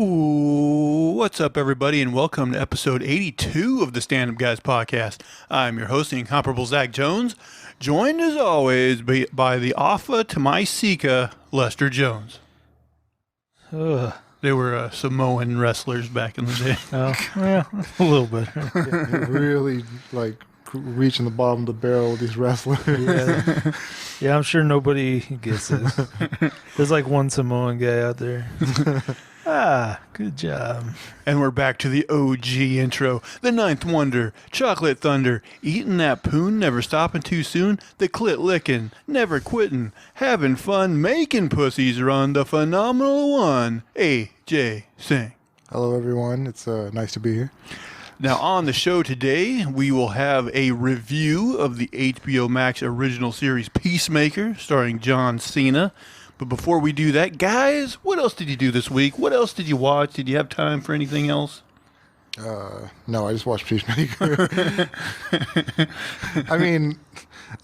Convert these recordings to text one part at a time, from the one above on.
Ooh, what's up, everybody, and welcome to episode 82 of the Stand Up Guys podcast. I'm your host, the incomparable Zach Jones, joined as always by the Alpha to my Sika, Lester Jones. They were Samoan wrestlers back in the day. Oh, yeah, a little bit. You're really reaching the bottom of the barrel with these wrestlers. Yeah, I'm sure nobody gets this. There's like one Samoan guy out there. Good job. And we're back to the OG intro, the Ninth Wonder, Chocolate Thunder, eating that poon, never stopping too soon, the clit licking, never quitting, having fun, making pussies run, the phenomenal one, AJ Singh. Hello, everyone. It's nice to be here. Now, on the show today, we will have a review of the HBO Max original series Peacemaker, starring John Cena. But before we do that, guys, what else did you do this week? What else did you watch? Did you have time for anything else? No, I just watched Peacemaker. I mean,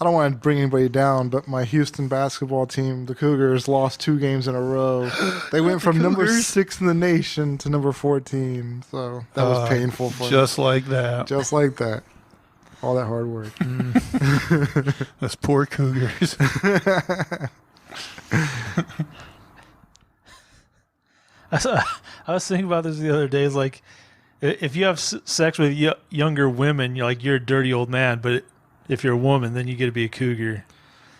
I don't want to bring anybody down, but my Houston basketball team, the Cougars, lost 2 games in a row. They went from number 6 in the nation to number 14. So that was painful for Just like that. Just like that. All that hard work. Those poor Cougars. I was thinking about this the other day. It's like, if you have sex with younger women, you're a dirty old man. But if you're a woman, then you get to be a cougar.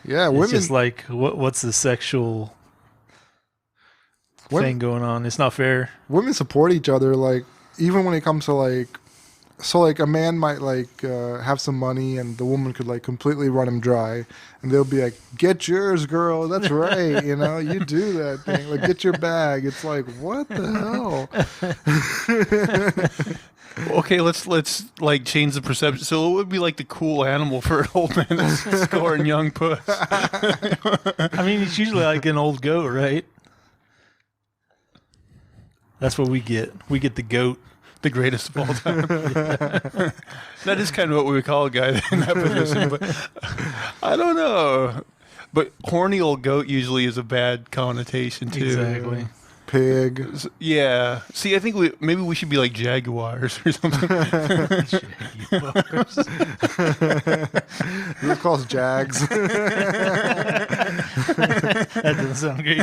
Yeah, It's women. just like, what's the sexual thing going on? It's not fair. Women support each other. Like, even when it comes to a man might have some money and the woman could completely run him dry, and they'll be like, "Get yours, girl. That's right. You do that thing. Like, get your bag." It's like, what the hell? Okay, let's change the perception. So it would be like the cool animal for an old man that's scoring young puss. I mean, it's usually like an old goat, right? That's what we get. We get the goat. The greatest of all time. That is kind of what we would call a guy in that position, but I don't know. But horny old goat usually is a bad connotation too. Exactly. Pig. Yeah. See, I think maybe we should be like jaguars or something. Jaguars. They're called Jags. That doesn't sound great.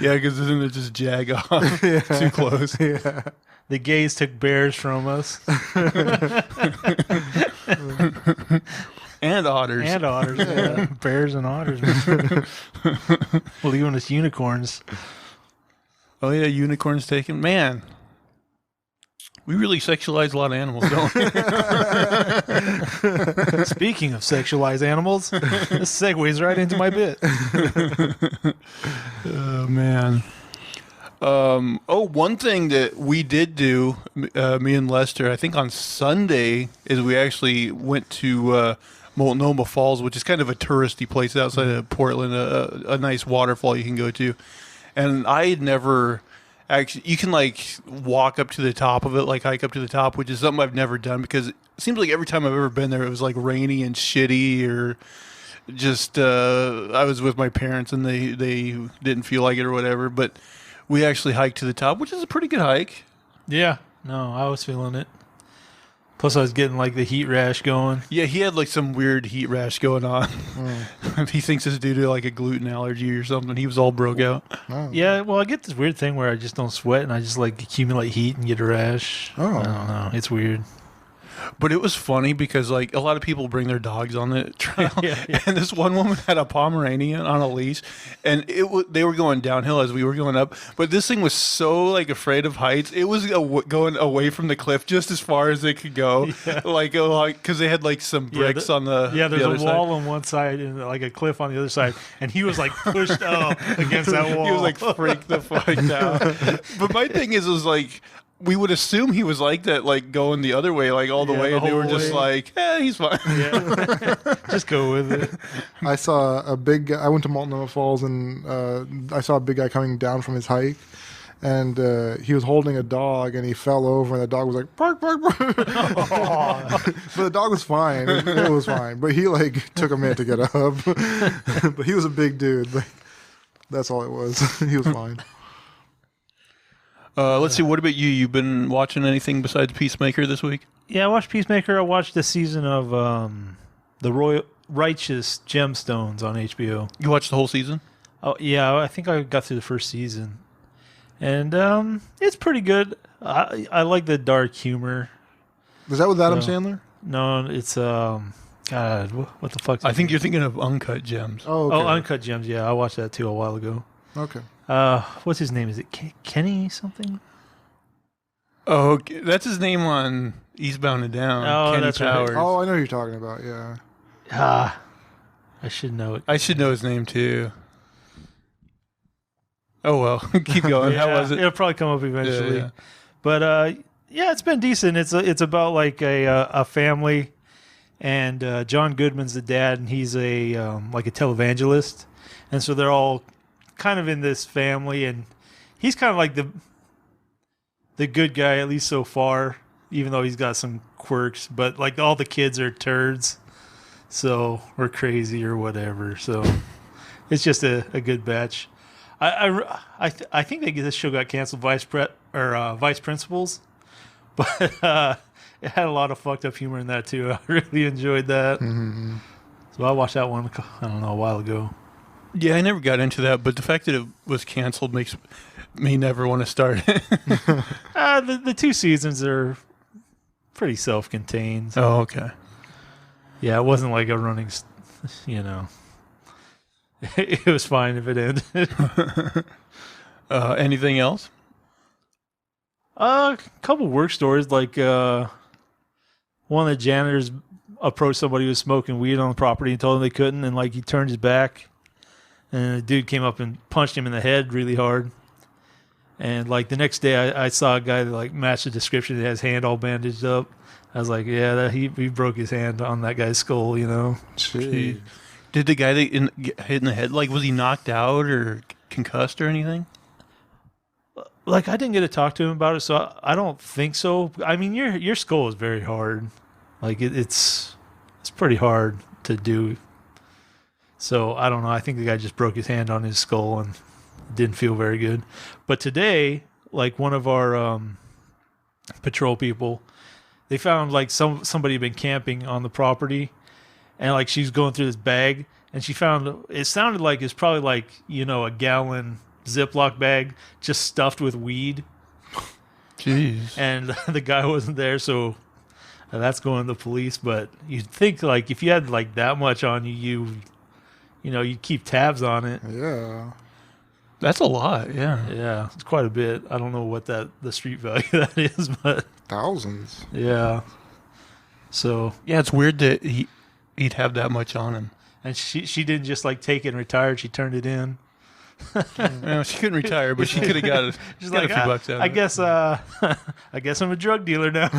Yeah, because isn't it just jag off? Yeah. Too close. Yeah. The gays took bears from us. And otters. And otters. Yeah. Bears and otters. Well, even us unicorns. Oh, yeah, unicorns taken. Man, we really sexualize a lot of animals, don't we? Speaking of sexualized animals, this segues right into my bit. Oh, man. One thing that we did do, me and Lester, I think on Sunday, is we actually went to Multnomah Falls, which is kind of a touristy place outside of Portland, a nice waterfall you can go to. And I had never actually, you can walk up to the top of it, hike up to the top, which is something I've never done because it seems like every time I've ever been there, it was rainy and shitty or just, I was with my parents and they didn't feel like it or whatever, but we actually hiked to the top, which is a pretty good hike. Yeah. No, I was feeling it. Plus, I was getting the heat rash going. Yeah, he had some weird heat rash going on. He thinks it's due to a gluten allergy or something. He was all broke out. Oh. Yeah, well, I get this weird thing where I just don't sweat and I just accumulate heat and get a rash. Oh. I don't know. It's weird. But it was funny because a lot of people bring their dogs on the trail, Yeah. And this one woman had a Pomeranian on a leash, and they were going downhill as we were going up. But this thing was so afraid of heights, it was going away from the cliff just as far as it could go, because they had some bricks on the there's the a other wall side. on one side and a cliff on the other side, and he was pushed up against that wall. He was freaked the fuck out. But my thing is we would assume he was like that, going the other way, all the way, the and they were whole just way. he's fine. Yeah. Just go with it. I saw a big guy. I went to Multnomah Falls and I saw a big guy coming down from his hike. And he was holding a dog, and he fell over, and the dog was like, bark, bark, bark. But the dog was fine. It was fine. But he took a minute to get up. But he was a big dude. That's all it was. He was fine. Let's see. What about you? You've been watching anything besides Peacemaker this week? Yeah, I watched Peacemaker. I watched the season of the Righteous Gemstones on HBO. You watched the whole season? Oh yeah, I think I got through the first season, and it's pretty good. I like the dark humor. Was that with Adam Sandler? No, it's God, what the fuck? I think you're thinking of Uncut Gems. Oh, okay. Oh, Uncut Gems. Yeah, I watched that too a while ago. Okay. What's his name? Is it Kenny something? Oh, okay. That's his name on Eastbound and Down. Oh, Kenny that's right. Powers. Oh, I know who you're talking about. Yeah. I should know it. I should know his name too. Oh well, keep going. How was it? It'll probably come up eventually. Yeah. But yeah, it's been decent. It's about like a family, and John Goodman's the dad, and he's a like a televangelist, and so they're all kind of in this family, and he's kind of like the good guy, at least so far, even though he's got some quirks. But like all the kids are turds, so or crazy or whatever. So it's just a good batch. I think this show got canceled, Vice Principals, but it had a lot of fucked up humor in that too. I really enjoyed that. Mm-hmm. So I watched that one, I don't know, a while ago. Yeah, I never got into that, but the fact that it was canceled makes me never want to start it. The two seasons are pretty self-contained. Oh, okay. Yeah, it wasn't like a running, you know. It was fine if it ended. Anything else? A couple work stories, like one of the janitors approached somebody who was smoking weed on the property and told him they couldn't, and like he turned his back, and the dude came up and punched him in the head really hard. And like the next day, I saw a guy that like matched the description. That had his hand all bandaged up. I was like, yeah, he broke his hand on that guy's skull, you know. Gee. Did the guy that get hit in the head, like, was he knocked out or concussed or anything? Like I didn't get to talk to him about it, so I don't think so. I mean, your skull is very hard. Like it's pretty hard to do. So I don't know. I think the guy just broke his hand on his skull and didn't feel very good. But today, like one of our patrol people, they found like somebody had been camping on the property, and like she's going through this bag, and she found it sounded like it's probably like, you know, a gallon Ziploc bag just stuffed with weed. Jeez. And the guy wasn't there, so that's going to the police. But you'd think like if you had like that much on you, you know, you'd keep tabs on it. Yeah. That's a lot, yeah. Yeah, it's quite a bit. I don't know what the street value of that is, but Thousands. yeah. So Yeah, it's weird that he'd have that much on him. and she didn't just like take it and retire. She turned it in. Well, she couldn't retire, but she could have got, She's got like, a few bucks out of I it. guess I guess I'm a drug dealer now.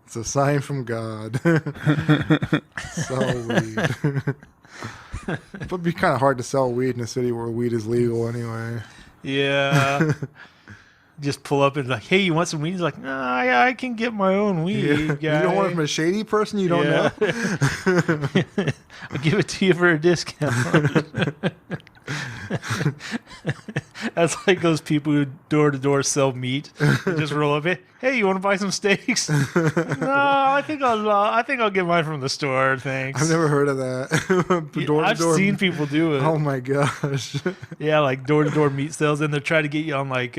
It's a sign from God. Sell weed. It would be kind of hard to sell weed in a city where weed is legal anyway. Yeah. Just pull up and like, hey, you want some weed? He's like, nah, I can get my own weed, guy. You don't want it from a shady person you don't know? I'll give it to you for a discount. That's like those people who door to door sell meat. They just roll up it. Hey, you want to buy some steaks? No, I think I'll get mine from the store. Thanks. I've never heard of that. I've seen people do it. Oh my gosh. Yeah, like door to door meat sales, and they're trying to get you on like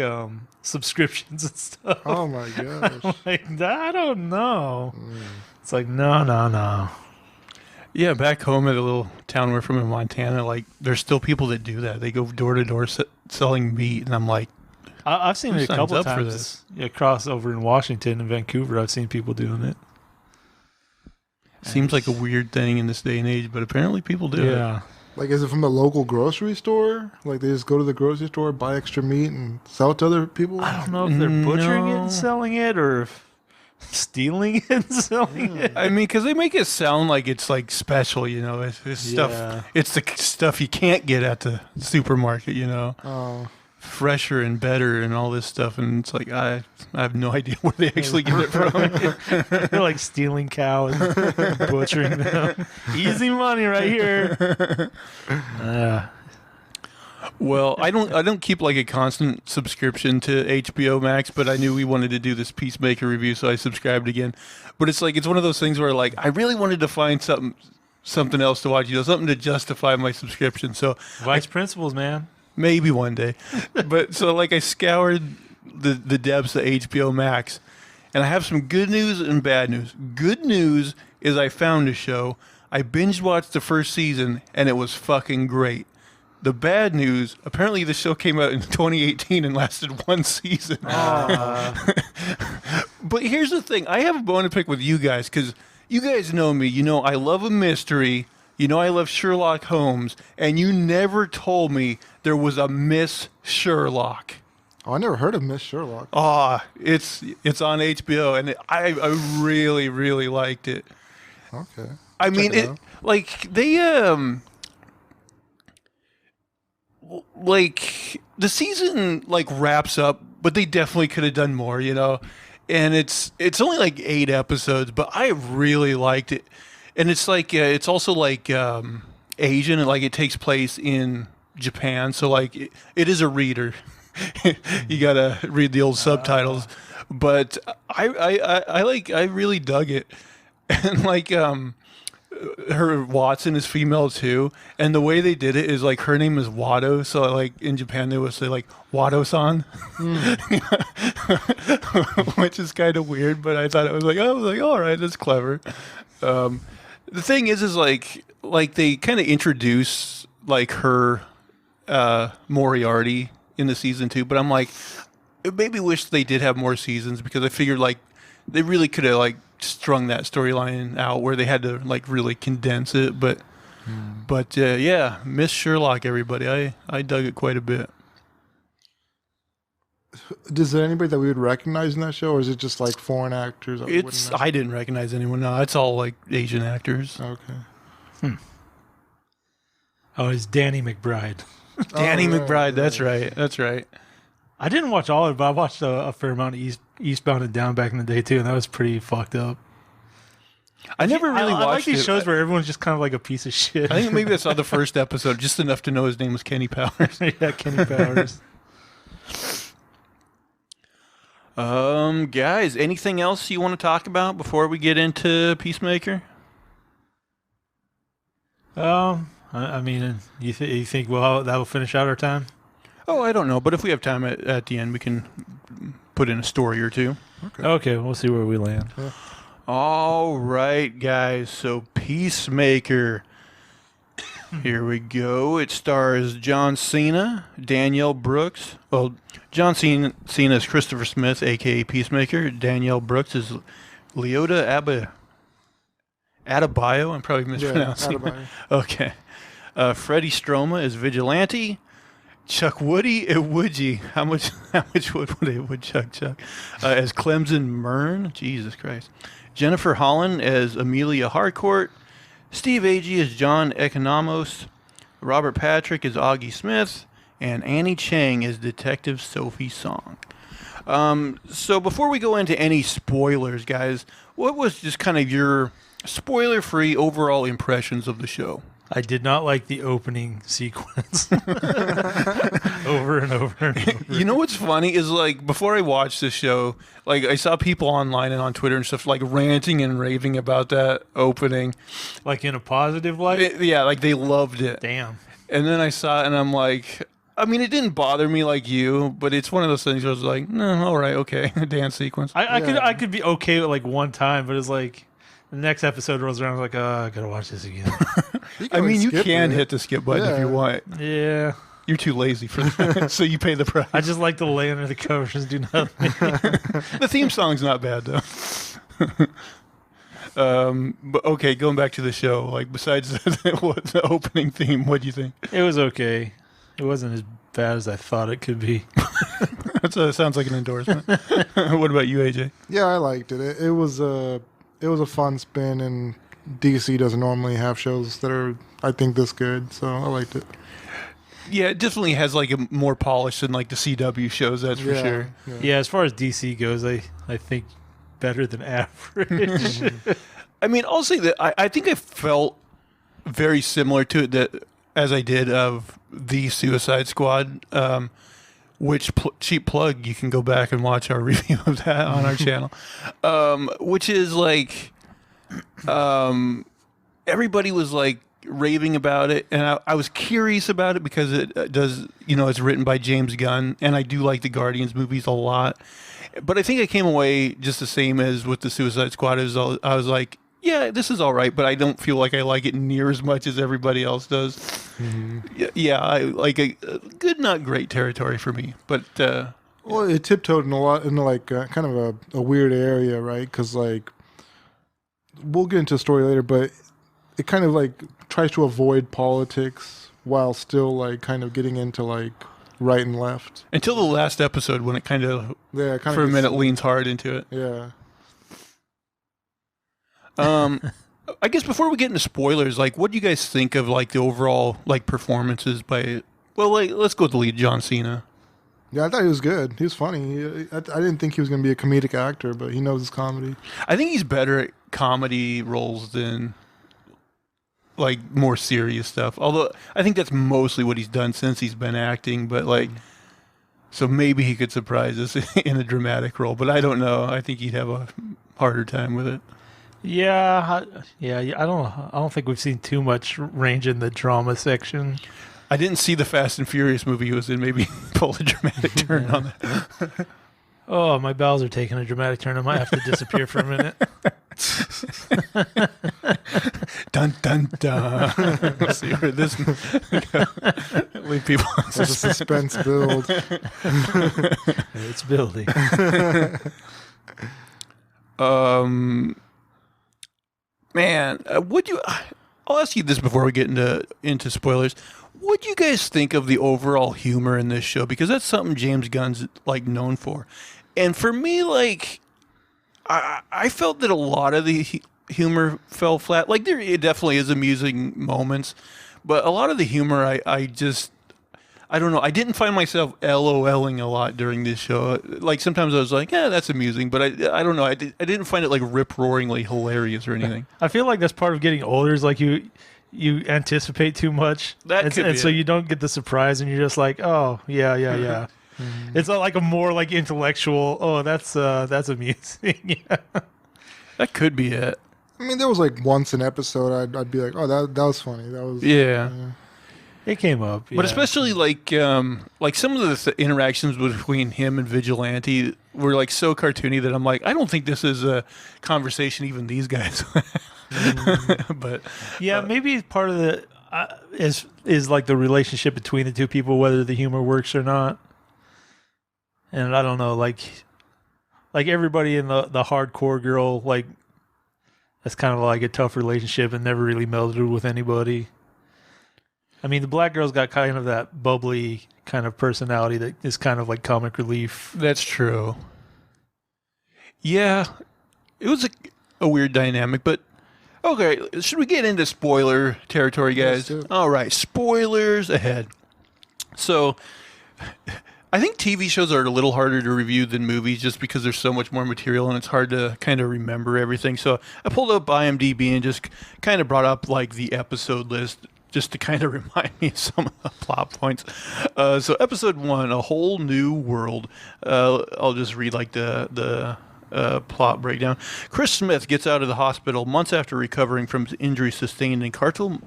subscriptions and stuff. Oh my gosh. Like, I don't know. It's like no. Yeah, back home at a little town we're from in Montana, like, there's still people that do that. They go door to door selling meat, and I'm like, I've seen who it a signs couple up for times. this? Across over in Washington and Vancouver, I've seen people doing it. seems like a weird thing in this day and age, but apparently people do it. Yeah. Like, is it from a local grocery store? Like, they just go to the grocery store, buy extra meat, and sell it to other people? I don't know if they're butchering it No. and selling it, or if stealing it and selling it. I mean, because they make it sound like it's like special, you know. It's stuff. Yeah. It's the stuff you can't get at the supermarket, you know. Oh. Fresher and better and all this stuff, and it's like I have no idea where they actually get it from. They're like stealing cows, butchering them. Easy money right here. Well, I don't keep like a constant subscription to HBO Max, but I knew we wanted to do this Peacemaker review, so I subscribed again. But it's like it's one of those things where like I really wanted to find something else to watch, something to justify my subscription. So Vice principals, man. maybe one day. But so like I scoured the depths of HBO Max, and I have some good news and bad news. Good news is I found a show. I binge watched the first season, and it was fucking great. The bad news, apparently the show came out in 2018 and lasted one season. But here's the thing. I have a bone to pick with you guys because you guys know me. You know I love a mystery. You know I love Sherlock Holmes. And you never told me there was a Miss Sherlock. Oh, I never heard of Miss Sherlock. It's on HBO, and I really, really liked it. Okay. I mean, it out. like they like the season like wraps up, but they definitely could have done more, And it's only like 8 episodes, but I really liked it. And it's like it's also like Asian, and like it takes place in Japan, so like it is a reader. You gotta read the old subtitles, but I really dug it, and like her Watson is female too, and the way they did it is like her name is Wado, so like in Japan they would say like Wado-san, which is kind of weird, but I thought it was like all right, that's clever. The thing is like they kind of introduce like her Moriarty in the season 2, but I'm like, I maybe wish they did have more seasons because I figured like they really could have like strung that storyline out where they had to like really condense it. But yeah, Miss Sherlock, everybody, I dug it quite a bit. Is there anybody that we would recognize in that show, or is it just like foreign actors? That we wouldn't know? I didn't recognize anyone. No, it's all like Asian actors. Okay. Oh, it's Danny McBride. Danny right, McBride. That's right. That's right. I didn't watch all of it, but I watched a fair amount of Eastbound and Down back in the day too, and that was pretty fucked up. I never really I like watched these it. shows where everyone's just kind of like a piece of shit. I think maybe I saw the first episode just enough to know his name was Kenny Powers. Yeah, Kenny Powers. Guys, anything else you want to talk about before we get into Peacemaker? I mean, you think that'll finish out our time? Oh, I don't know, but if we have time at the end, we can put in a story or two. Okay, we'll see where we land. Yeah. All right, guys. So Peacemaker. Here we go. It stars John Cena, Danielle Brooks. Well, John Cena is Christopher Smith, a.k.a. Peacemaker. Danielle Brooks is Leota Adebayo. I'm probably mispronouncing. Adebayo. Okay. Freddie Stroma is Vigilante. Chuck Woody Iwuji. How much wood would a woodchuck chuck? As Clemson Mern. Jesus Christ. Jennifer Holland as Amelia Harcourt. Steve Agee as John Economos. Robert Patrick as Augie Smith. And Annie Chang as Detective Sophie Song. So before we go into any spoilers, guys, what was just kind of your spoiler-free overall impressions of the show? I did not like the opening sequence over and over and over. You know what's funny is like before I watched this show, like I saw people online and on Twitter and stuff like ranting and raving about that opening. Like in a positive light? Yeah, like they loved it. Damn. And then I saw it and I'm like, I mean, it didn't bother me like you, but it's one of those things where I was like, no, all right, okay, dance sequence. I could be okay with like one time, but it's like the next episode rolls around, I was like, I gotta watch this again. I mean, you can hit the skip button if you want. Yeah. You're too lazy for that, so you pay the price. I just like to lay under the covers and do nothing. The theme song's not bad, though. But okay, going back to the show, like besides the opening theme, what do you think? It was okay. It wasn't as bad as I thought it could be. That sounds like an endorsement. What about you, AJ? Yeah, I liked it. It was a fun spin, and DC doesn't normally have shows that are, I think, this good, so I liked it. Yeah, it definitely has like a more polish than like the CW shows, that's for sure. Yeah, as far as DC goes, I think better than average. I mean, I'll say that I think I felt very similar to it. That as I did of the Suicide Squad, which cheap plug, you can go back and watch our review of that on our channel, which is like, everybody was like raving about it, and I was curious about it because it does, it's written by James Gunn, and I do like the Guardians movies a lot. But I think I came away just the same as with the Suicide Squad. I was like, yeah, this is all right, but I don't feel like I like it near as much as everybody else does. Mm-hmm. Yeah, I like a good, not great territory for me. But well, it tiptoed into like kind of a weird area, right? Because like we'll get into the story later, but it kind of like tries to avoid politics while still like kind of getting into like right and left until the last episode when it kind of for a minute leans hard into it. Yeah. I guess before we get into spoilers, like, what do you guys think of like the overall like performances by? Well, like, let's go with the lead, John Cena. Yeah, I thought he was good. He was funny. I didn't think he was going to be a comedic actor, but he knows his comedy. I think he's better at comedy roles than like more serious stuff. Although I think that's mostly what he's done since he's been acting. But like, so maybe he could surprise us in a dramatic role. But I don't know. I think he'd have a harder time with it. Yeah. I don't think we've seen too much range in the drama section. I didn't see the Fast and Furious movie he was in. Maybe pull a dramatic turn on that. Oh, my bowels are taking a dramatic turn. I might have to disappear for a minute. Dun dun dun. Let's see where this leave people. There's a suspense build. It's building. Man, I'll ask you this before we get into spoilers. What do you guys think of the overall humor in this show? Because that's something James Gunn's like known for. And for me, like, I felt that a lot of the humor fell flat. Like, it definitely is amusing moments, but a lot of the humor, I don't know. I didn't find myself LOLing a lot during this show. Like, sometimes I was like, yeah, that's amusing, but I don't know. I didn't find it like rip-roaringly hilarious or anything. I feel like that's part of getting older is like you anticipate too much. And so you don't get the surprise and you're just like, oh, yeah. Mm-hmm. It's not like a more like intellectual, oh, that's amusing. Yeah. That could be it. I mean, there was like once an episode I'd be like, oh, that was funny. That was yeah. It came up, but especially like some of the interactions between him and Vigilante were like so cartoony that I'm like, I don't think this is a conversation even these guys. But yeah, maybe part of the is like the relationship between the two people, whether the humor works or not. And I don't know, like everybody in the hardcore girl, like that's kind of like a tough relationship and never really melded with anybody. I mean, the black girl's got kind of that bubbly kind of personality that is kind of like comic relief. That's true. Yeah, it was a weird dynamic, but okay, should we get into spoiler territory, guys? All right, spoilers ahead. So, I think TV shows are a little harder to review than movies just because there's so much more material and it's hard to kind of remember everything. So, I pulled up IMDb and just kind of brought up like the episode list just to kind of remind me of some of the plot points. So episode 1, A Whole New World. I'll just read like the plot breakdown. Chris Smith gets out of the hospital months after recovering from injuries sustained in Corto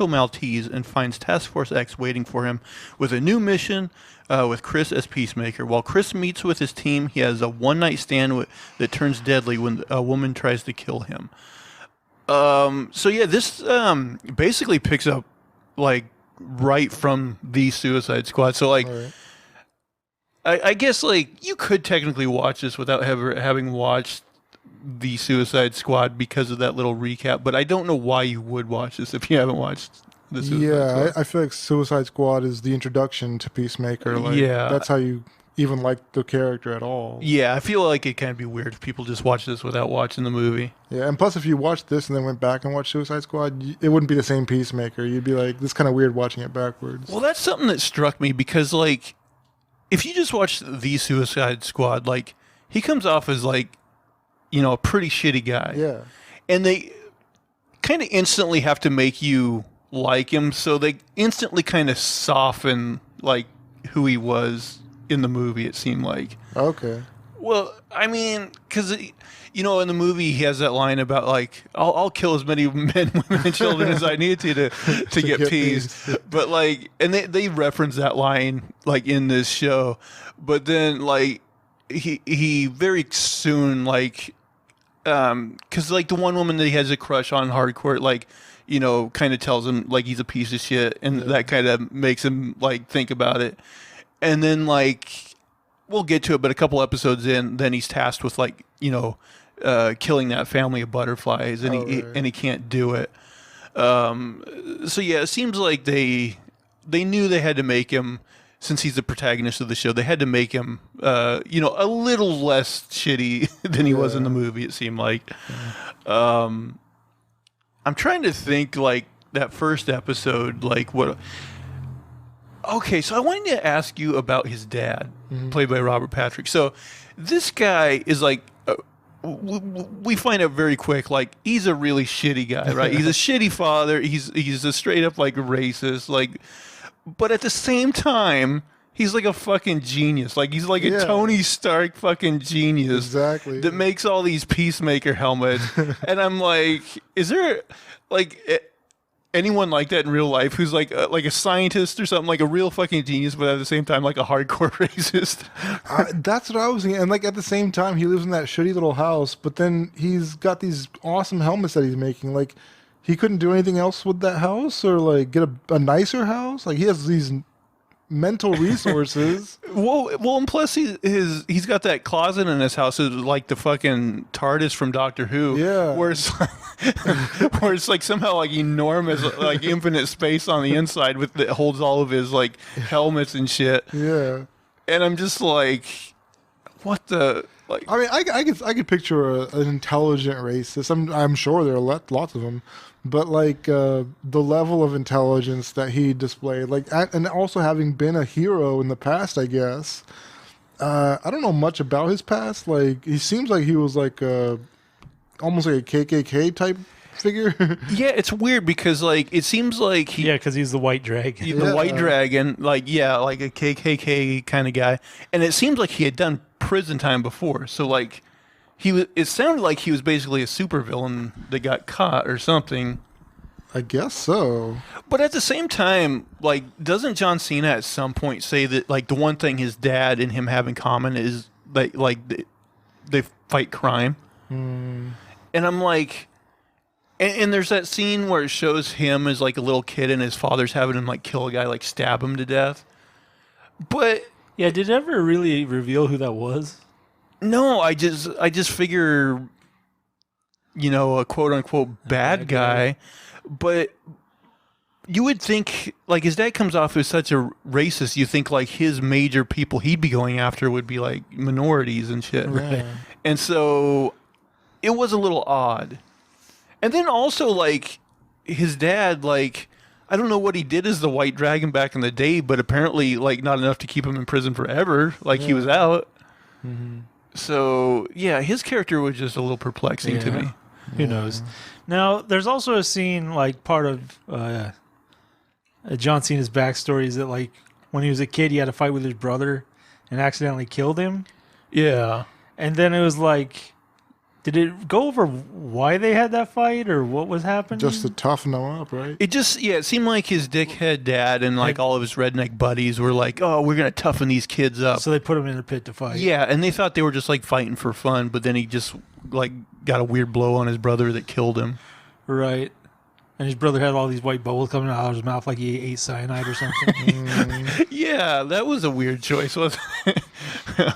Maltese and finds Task Force X waiting for him with a new mission with Chris as Peacemaker. While Chris meets with his team, he has a one-night stand that turns deadly when a woman tries to kill him. So yeah, this basically picks up like right from the Suicide Squad. So like, right. I guess like you could technically watch this without having watched the Suicide Squad because of that little recap. But I don't know why you would watch this if you haven't watched the Suicide Squad. I feel like Suicide Squad is the introduction to Peacemaker. Like, yeah, that's how you even like the character at all. Yeah, I feel like it can be weird if people just watch this without watching the movie. Yeah, and plus if you watched this and then went back and watched Suicide Squad, it wouldn't be the same Peacemaker. You'd be like, this is kind of weird watching it backwards. Well, that's something that struck me because, like, if you just watch the Suicide Squad, like, he comes off as, like, you know, a pretty shitty guy. Yeah. And they kind of instantly have to make you like him, so they instantly kind of soften like who he was in the movie. It seemed like. Okay. Well, I mean, because in the movie he has that line about like I'll kill as many men, women, and children as I need to get peace. But like, and they reference that line like in this show, but then like he very soon like because like the one woman that he has a crush on hardcore like kind of tells him like he's a piece of shit, and that kind of makes him like think about it, and then like we'll get to it, but a couple episodes in, then he's tasked with like killing that family of butterflies, and he can't do it. So yeah, it seems like they knew they had to make him, since he's the protagonist of the show, they had to make him a little less shitty than he was in the movie. It seemed like. I'm trying to think like that first episode, like what. Okay, so I wanted to ask you about his dad, played by Robert Patrick. So this guy is like, we find out very quick, like he's a really shitty guy, right? He's a shitty father. He's a straight up like racist, like, but at the same time, he's like a fucking genius. Like he's like a Tony Stark fucking genius, exactly, that makes all these Peacemaker helmets. And I'm like, is there like anyone like that in real life who's like a scientist or something, like a real fucking genius, but at the same time like a hardcore racist? That's what I was thinking. And like at the same time, he lives in that shitty little house, but then he's got these awesome helmets that he's making. Like he couldn't do anything else with that house, or like get a nicer house. Like he has these mental resources. well, and plus he's got that closet in his house, like the fucking TARDIS from Doctor Who. Yeah, where it's like somehow like enormous, like infinite space on the inside that holds all of his like helmets and shit. Yeah, and I'm just like, what the like? I mean, I could picture an intelligent racist. I'm sure there are lots of them. But like the level of intelligence that he displayed, like, and also having been a hero in the past, I guess. I don't know much about his past. Like he seems like he was like almost like a KKK type figure. Yeah, it's weird because like it seems like because he's the white dragon. The white dragon, like like a KKK kind of guy, and it seems like he had done prison time before. So like. It sounded like he was basically a supervillain that got caught or something. I guess so. But at the same time, like, doesn't John Cena at some point say that, like, the one thing his dad and him have in common is that, like, they fight crime? And I'm like, and there's that scene where it shows him as, like, a little kid and his father's having him, like, kill a guy, like, stab him to death. But... yeah, did it ever really reveal who that was? No, I just figure, a quote unquote bad guy, but you would think like his dad comes off as such a racist. You think like his major people he'd be going after would be like minorities and shit, right? And so it was a little odd. And then also like his dad, like I don't know what he did as the White Dragon back in the day, but apparently like not enough to keep him in prison forever. Like he was out. Mm-hmm. So, yeah, his character was just a little perplexing to me. Who knows? Now, there's also a scene, like, part of John Cena's backstory is that, like, when he was a kid, he had a fight with his brother and accidentally killed him. Yeah. And then it was like, did it go over why they had that fight or what was happening? Just to toughen them up, right? It seemed like his dickhead dad and like all of his redneck buddies were like, oh, we're going to toughen these kids up. So they put him in a pit to fight. Yeah, and they thought they were just like fighting for fun, but then he just like got a weird blow on his brother that killed him. Right. And his brother had all these white bubbles coming out of his mouth like he ate cyanide or something. Yeah, that was a weird choice, wasn't it?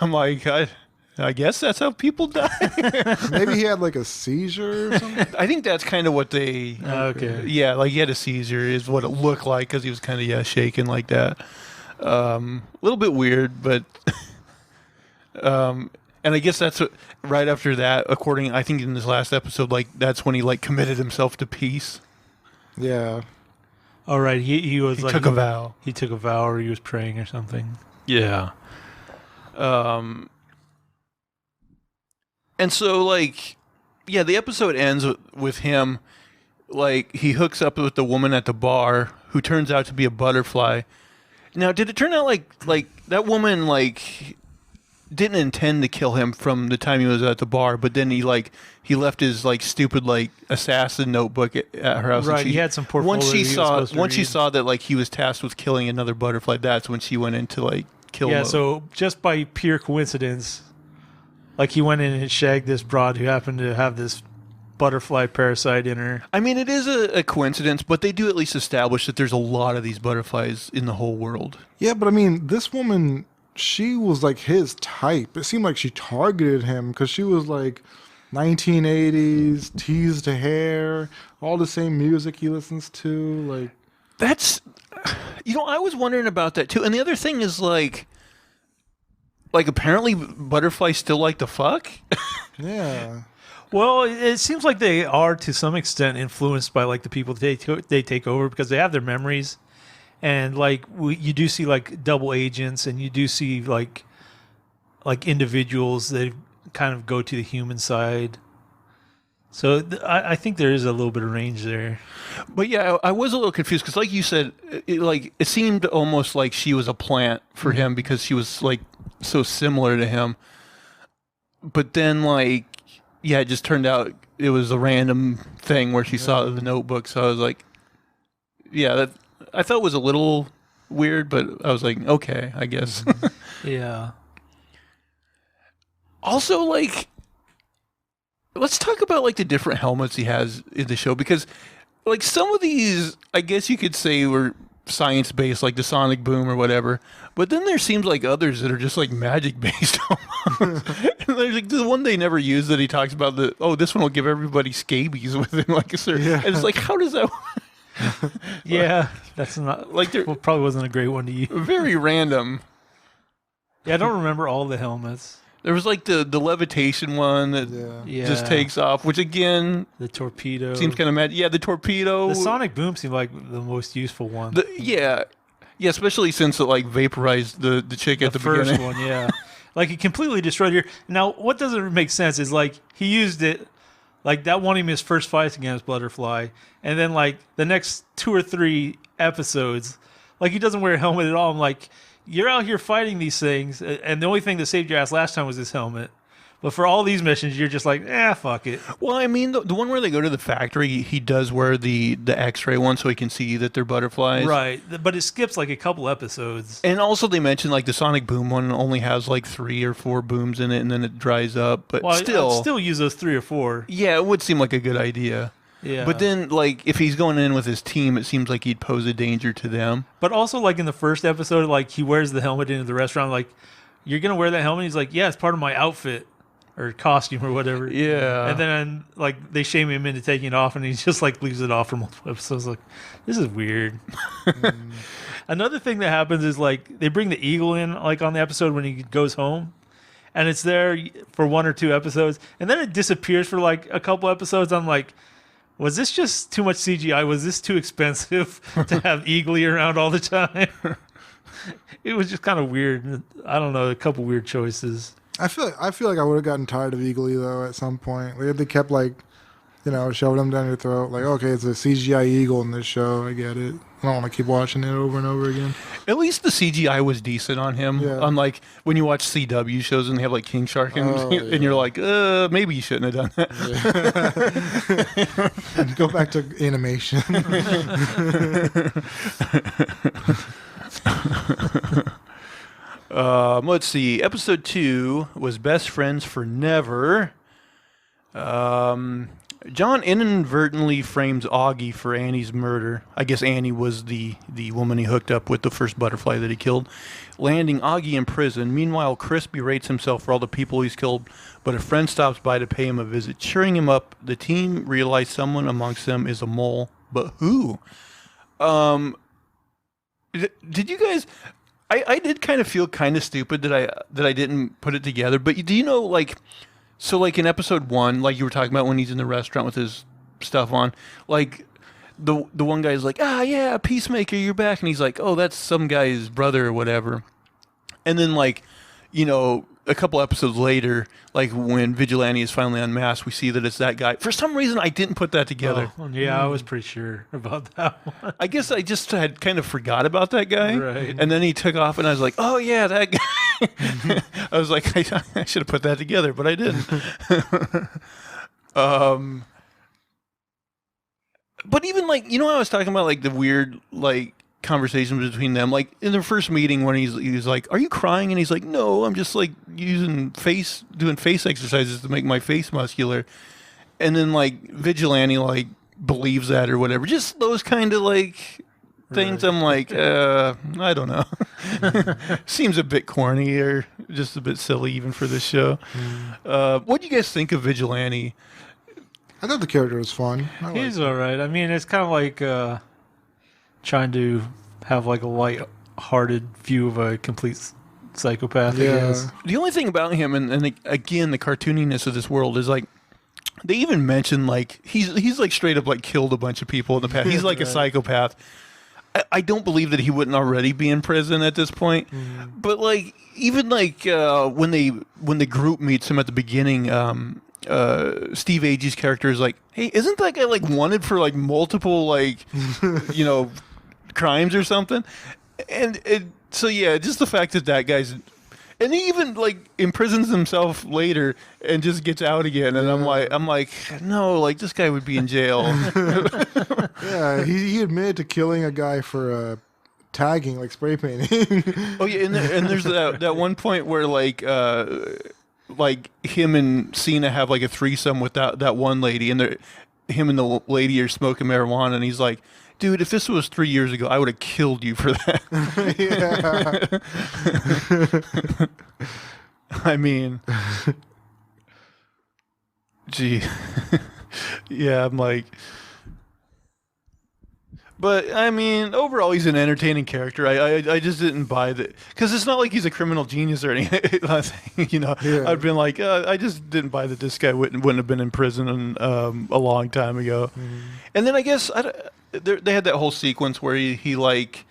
I'm like, I guess that's how people die. Maybe he had like a seizure or something. I think that's kind of what they... Okay. Yeah, like he had a seizure is what it looked like because he was kind of, shaking like that. A little bit weird, but... and I guess that's what, right after that, I think in this last episode, like that's when he like committed himself to peace. Yeah. All right. He was He like... took a vow. He took a vow or he was praying or something. Yeah. And so, like, yeah, the episode ends with him, like he hooks up with the woman at the bar who turns out to be a butterfly. Now, did it turn out like that woman like didn't intend to kill him from the time he was at the bar, but then he left his like stupid like assassin notebook at her house. Right, he had some portfolio. Once she saw that like he was tasked with killing another butterfly, that's when she went into like kill mode. So just by pure coincidence, like he went in and shagged this broad who happened to have this butterfly parasite in her. I mean, it is a coincidence, but they do at least establish that there's a lot of these butterflies in the whole world. Yeah, but I mean, this woman, she was like his type. It seemed like she targeted him because she was like 1980s, teased hair, all the same music he listens to. Like that's, I was wondering about that too. And the other thing is like apparently butterflies still like to fuck. Yeah. Well, it seems like they are to some extent influenced by like the people they take over because they have their memories, and like you do see like double agents, and you do see like individuals that kind of go to the human side. So I think there is a little bit of range there. But yeah, I was a little confused because, like you said, it seemed almost like she was a plant for him because she was like so similar to him. But then like. Yeah, it just turned out it was a random thing where she saw the notebook. So I was like, yeah, I thought it was a little weird, but I was like, okay, I guess. Yeah. Also, like, let's talk about like the different helmets he has in the show because, like, some of these, I guess you could say were science-based, like the sonic boom or whatever, but then there seems like others that are just like magic-based. There's like the one they never use that he talks about, this one will give everybody scabies within like a certain, and it's like, how does that yeah, that's not like probably wasn't a great one to use. Very random. Yeah, I don't remember all the helmets. There was like the levitation one that just takes off, which again, the torpedo seems kind of mad. Yeah, the torpedo. The sonic boom seemed like the most useful one. Yeah, especially since it like vaporized the chick at the first beginning. One. Yeah, like it completely destroyed her. Now, what doesn't make sense is like he used it, like that won him his first fight against Butterfly, and then like the next 2 or 3 episodes, like he doesn't wear a helmet at all. I'm like, you're out here fighting these things, and the only thing that saved your ass last time was this helmet. But for all these missions, you're just like, fuck it. Well, I mean, the one where they go to the factory, he does wear the X-ray one so he can see that they're butterflies. Right, but it skips like a couple episodes. And also they mentioned like the sonic boom one only has like 3 or 4 booms in it, and then it dries up. But I'd still use those 3 or 4. Yeah, it would seem like a good idea. Yeah. But then, like, if he's going in with his team, it seems like he'd pose a danger to them. But also, like, in the first episode, like, he wears the helmet into the restaurant. Like, you're going to wear that helmet? He's like, yeah, it's part of my outfit or costume or whatever. Yeah. And then, like, they shame him into taking it off, and he just, like, leaves it off for multiple episodes. Like, this is weird. Another thing that happens is, like, they bring the eagle in, like, on the episode when he goes home. And it's there for 1 or 2 episodes. And then it disappears for, like, a couple episodes. I'm like, was this just too much CGI? Was this too expensive to have Eagly around all the time? It was just kind of weird. I don't know, a couple weird choices. I feel like I would have gotten tired of Eagly though at some point. Like, they kept like, shoving them down your throat. Like, okay, it's a CGI eagle in this show. I get it. I don't want to keep watching it over and over again. At least the CGI was decent on him. Yeah. Unlike when you watch CW shows and they have like King Shark and you're like, maybe you shouldn't have done that. Yeah. Go back to animation. Let's see. Episode 2 was Best Friends for Never. John inadvertently frames Augie for Annie's murder. I guess Annie was the woman he hooked up with, the first butterfly that he killed, landing Augie in prison. Meanwhile, Chris berates himself for all the people he's killed, but a friend stops by to pay him a visit. Cheering him up, the team realize someone amongst them is a mole. But who? Did you guys... I did kind of feel kind of stupid that I didn't put it together, but do you know, like... So, like, in episode 1, like you were talking about when he's in the restaurant with his stuff on, like, the one guy's like, yeah, Peacemaker, you're back. And he's like, oh, that's some guy's brother or whatever. And then, like, a couple episodes later, like when Vigilante is finally unmasked, we see that it's that guy. For some reason, I didn't put that together. Oh, yeah, I was pretty sure about that one. I guess I just had kind of forgot about that guy. Right. And then he took off, and I was like, oh, yeah, that guy. I was like, I should have put that together, but I didn't. But even, like, you know how I was talking about, like, the weird, like, conversations between them? Like, in their first meeting when he's like, are you crying? And he's like, no, I'm just, like, doing face exercises to make my face muscular. And then, like, Vigilante, like, believes that or whatever. Just those kind of, like, things. Right. I'm like, I don't know. Seems a bit corny or just a bit silly even for this show. What do you guys think of Vigilante? I thought the character was fun. He's all right. I mean, it's kind of like trying to have like a light-hearted view of a complete psychopath. Yeah. I guess. The only thing about him, and again, the cartooniness of this world is like, they even mention like he's like straight up like killed a bunch of people in the past. He's like a psychopath. I don't believe that he wouldn't already be in prison at this point. But like even like when the group meets him at the beginning. Steve Agee's character is like, hey, isn't that guy like wanted for like multiple like crimes or something? And so yeah, just the fact that guy's, and he even like imprisons himself later and just gets out again, and I'm like no, like this guy would be in jail. Yeah, he admitted to killing a guy for tagging, like spray painting. Oh yeah, and there's that one point where like him and Cena have like a threesome with that one lady, and him and the lady are smoking marijuana, and he's like, dude, if this was 3 years ago, I would have killed you for that. I mean, gee. Yeah, I'm like, but I mean, overall, he's an entertaining character. I just didn't buy that, because it's not like he's a criminal genius or anything. Yeah. I've been like, I just didn't buy that this guy wouldn't have been in prison a long time ago. Mm-hmm. And then I guess they had that whole sequence where he like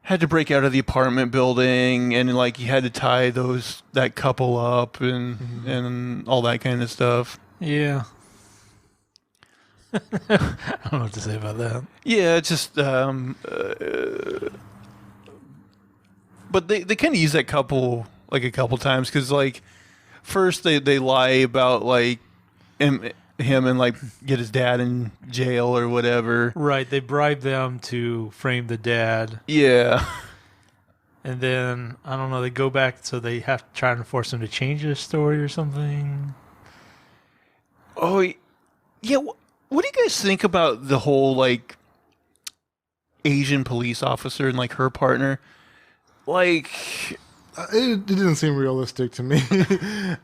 had to break out of the apartment building, and like he had to tie that couple up and all that kind of stuff. Yeah. I don't know what to say about that. Yeah, it's just, but they kind of use that couple like a couple times, because like first they lie about like him and like get his dad in jail or whatever. Right, they bribe them to frame the dad. Yeah. And then I don't know, they go back, so they have to try and force him to change his story or something. Oh, yeah. What do you guys think about the whole, like, Asian police officer and, like, her partner? Like, it didn't seem realistic to me.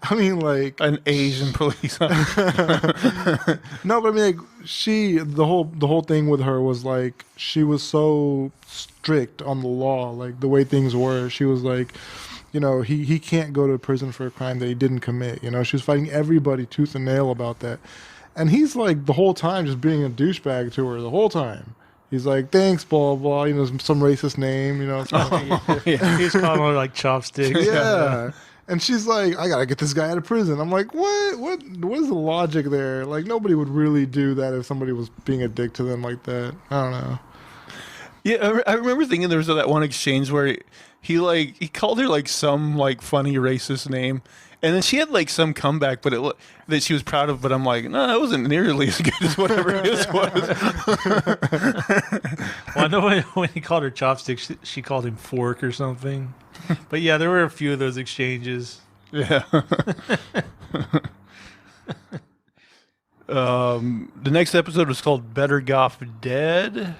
I mean, like, an Asian police officer. No, but I mean, like, the whole thing with her was like, she was so strict on the law, like the way things were. She was like, he can't go to prison for a crime that he didn't commit. She was fighting everybody tooth and nail about that. And he's like the whole time just being a douchebag to her the whole time. He's like, thanks, blah, blah, some racist name, Yeah. He's calling her like chopsticks. Yeah. And she's like, I got to get this guy out of prison. I'm like, what is the logic there? Like, nobody would really do that if somebody was being a dick to them like that. I don't know. Yeah, I remember thinking there was that one exchange where he called her like some like funny racist name. And then she had like some comeback, but that she was proud of. But I'm like, no, that wasn't nearly as good as whatever his was. Well, I know when he called her chopsticks, she called him fork or something. But yeah, there were a few of those exchanges. Yeah. The next episode was called Better Goff Dead.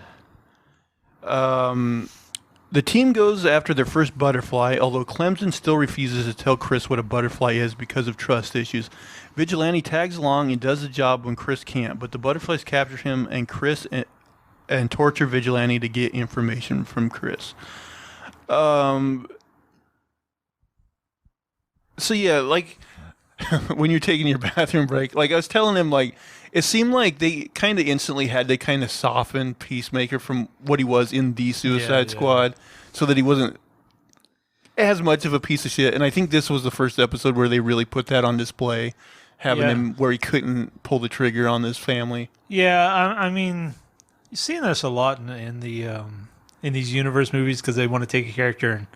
The team goes after their first butterfly, although Clemson still refuses to tell Chris what a butterfly is because of trust issues. Vigilante tags along and does the job when Chris can't, but the butterflies capture him and Chris and torture Vigilante to get information from Chris. So yeah, like when you're taking your bathroom break, like I was telling him, like it seemed like they kind of instantly had to kind of soften Peacemaker from what he was in the Suicide Squad, so that he wasn't as much of a piece of shit. And I think this was the first episode where they really put that on display, having him where he couldn't pull the trigger on this family. Yeah, I mean, you've seen this a lot in these universe movies because they want to take a character and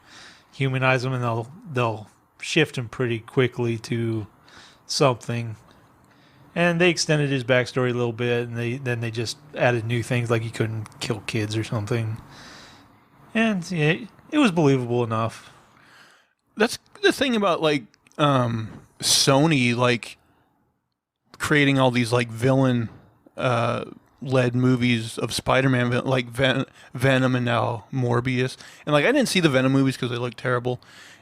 humanize them, and they'll shift him pretty quickly to something. And they extended his backstory a little bit, and then they just added new things like he couldn't kill kids or something. And yeah, it was believable enough. That's the thing about like Sony, like creating all these like villain led movies of Spider-Man, like Venom and now Morbius. And like I didn't see the Venom movies because they look terrible,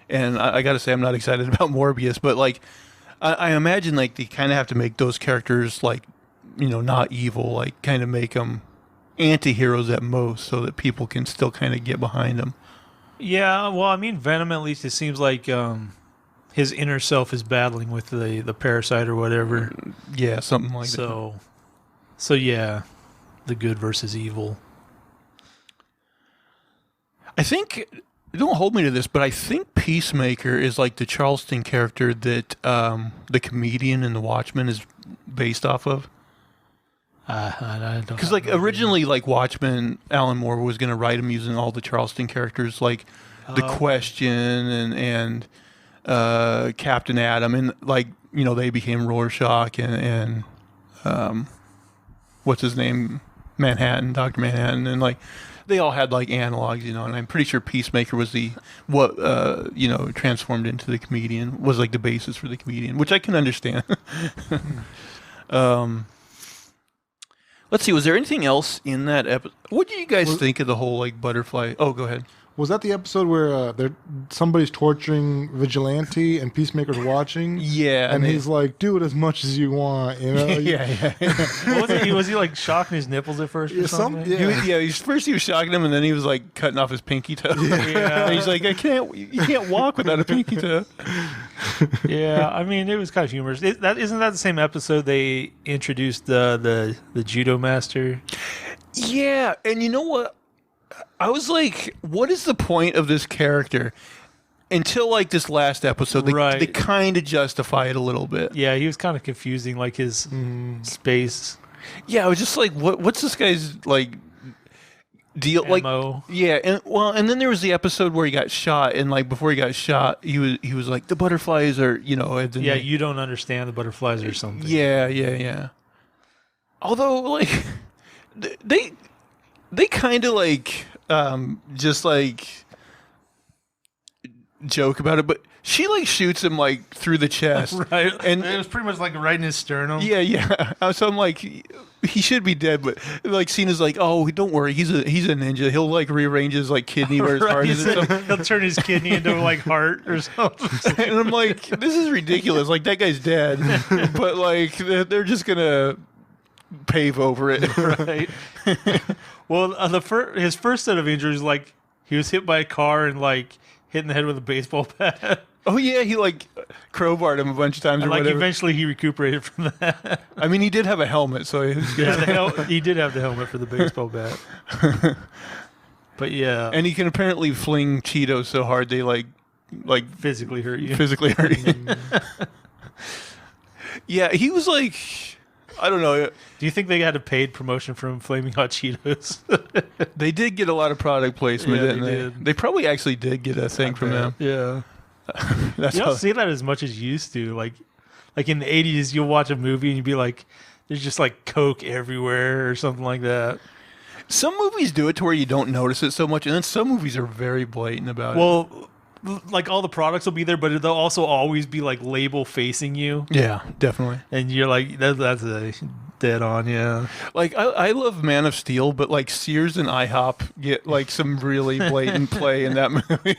and I got to say I'm not excited about Morbius. But like I imagine like they kind of have to make those characters like, you know, not evil, like kind of make them anti-heroes at most, so that people can still kind of get behind them. Yeah, well, I mean, Venom, at least it seems like his inner self is battling with the parasite or whatever. Yeah, something like that. So yeah, the good versus evil. I think, don't hold me to this, but I think Peacemaker is like the Charleston character that the comedian in The Watchmen is based off of. I don't. Because like originally, like Watchmen, Alan Moore was going to write him using all the Charleston characters, like the Question and Captain Adam, and like, you know, they became Rorschach and what's his name, Manhattan, Dr. Manhattan, and like they all had like analogs, you know. And I'm pretty sure Peacemaker was transformed into the comedian, was like the basis for the comedian, which I can understand. Let's see, was there anything else in that episode? What do you guys think of the whole like butterfly? Oh, go ahead. Was that the episode where somebody's torturing Vigilante and Peacemaker's watching? Yeah, and he's like, "Do it as much as you want," you know? Yeah. What was he? Was he like shocking his nipples at first or something? First he was shocking him, and then he was like cutting off his pinky toe. Yeah. And he's like, you can't walk without a pinky toe. Yeah, I mean, it was kind of humorous. Isn't that the same episode they introduced the judo master? Yeah, and you know what? I was like, what is the point of this character? Until like this last episode, they kind of justify it a little bit. Yeah, he was kind of confusing, like his space. Yeah, I was just like, what's this guy's like deal? MO. Like, yeah, and then there was the episode where he got shot, and like before he got shot, he was like, the butterflies are, you know. Yeah, you don't understand the butterflies or something. Yeah. Although, like, they kind of like just like joke about it, but she like shoots him like through the chest, right? And it was pretty much like right in his sternum. Yeah. So I'm like, he should be dead, but like Cena's like, oh, don't worry, he's a ninja. He'll like rearrange his like kidney where his heart is. He'll turn his kidney into like heart or something. And I'm like, this is ridiculous. Like that guy's dead, but like they're just gonna pave over it, right? Well, his first set of injuries, like he was hit by a car and like hit in the head with a baseball bat. Oh yeah, he like crowbarred him a bunch of times, and or like whatever. Eventually, he recuperated from that. I mean, he did have a helmet, so he was good. He did have the helmet for the baseball bat. But yeah, and he can apparently fling Cheetos so hard they like physically hurt you. Yeah, he was like, I don't know. Do you think they had a paid promotion from Flaming Hot Cheetos? They did get a lot of product placement, didn't they? Did. They probably actually did get a thing from them. Yeah. That's You don't see that as much as you used to. Like in the 80s, you'll watch a movie and you'd be like, there's just like Coke everywhere or something like that. Some movies do it to where you don't notice it so much, and then some movies are very blatant about it. Well, like all the products will be there, but they'll also always be like label facing you. Yeah, definitely. And you're like, that's a dead on, yeah. Like I love Man of Steel, but like Sears and IHOP get like some really blatant play in that movie.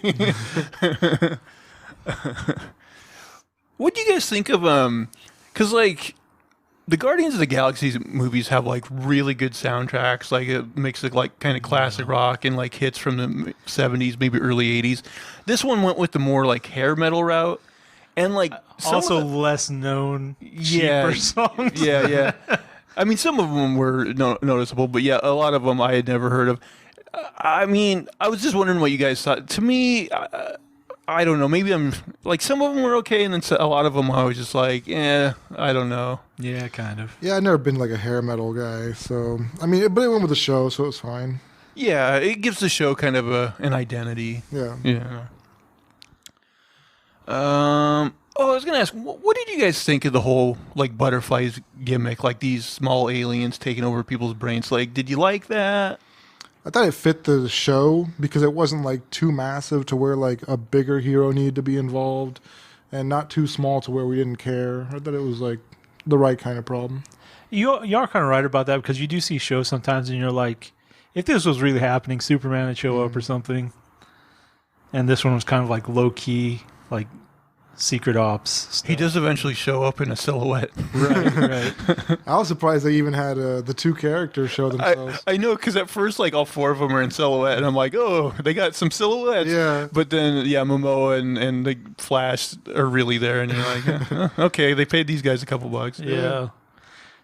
What do you guys think of because like the Guardians of the Galaxy movies have like really good soundtracks, like it makes it like kind of classic rock and like hits from the 70s, maybe early 80s. This one went with the more like hair metal route, and like also less known, cheaper songs. Yeah. I mean, some of them were noticeable, but yeah, a lot of them I had never heard of. I mean, I was just wondering what you guys thought. To me, I don't know. Maybe I'm like some of them were okay, and then a lot of them I was just like, I don't know. Yeah, kind of. Yeah, I've never been like a hair metal guy, so I mean, but it went with the show, so it was fine. Yeah, it gives the show kind of an identity. Yeah. Yeah. Oh, I was gonna ask, what did you guys think of the whole like butterflies gimmick, like these small aliens taking over people's brains? Like, did you like that? I thought it fit the show because it wasn't like too massive to where like a bigger hero needed to be involved, and not too small to where we didn't care. I thought it was like the right kind of problem. You are kind of right about that because you do see shows sometimes and you're like, if this was really happening, Superman would show up or something. And this one was kind of like low key, like secret ops stuff. He does eventually show up in a silhouette. Right. I was surprised they even had the two characters show themselves. I know, because at first, like, all four of them are in silhouette, and I'm like, oh, they got some silhouettes. Yeah. But then, Momoa and the Flash are really there, and you're like, okay, they paid these guys a couple bucks. Yeah.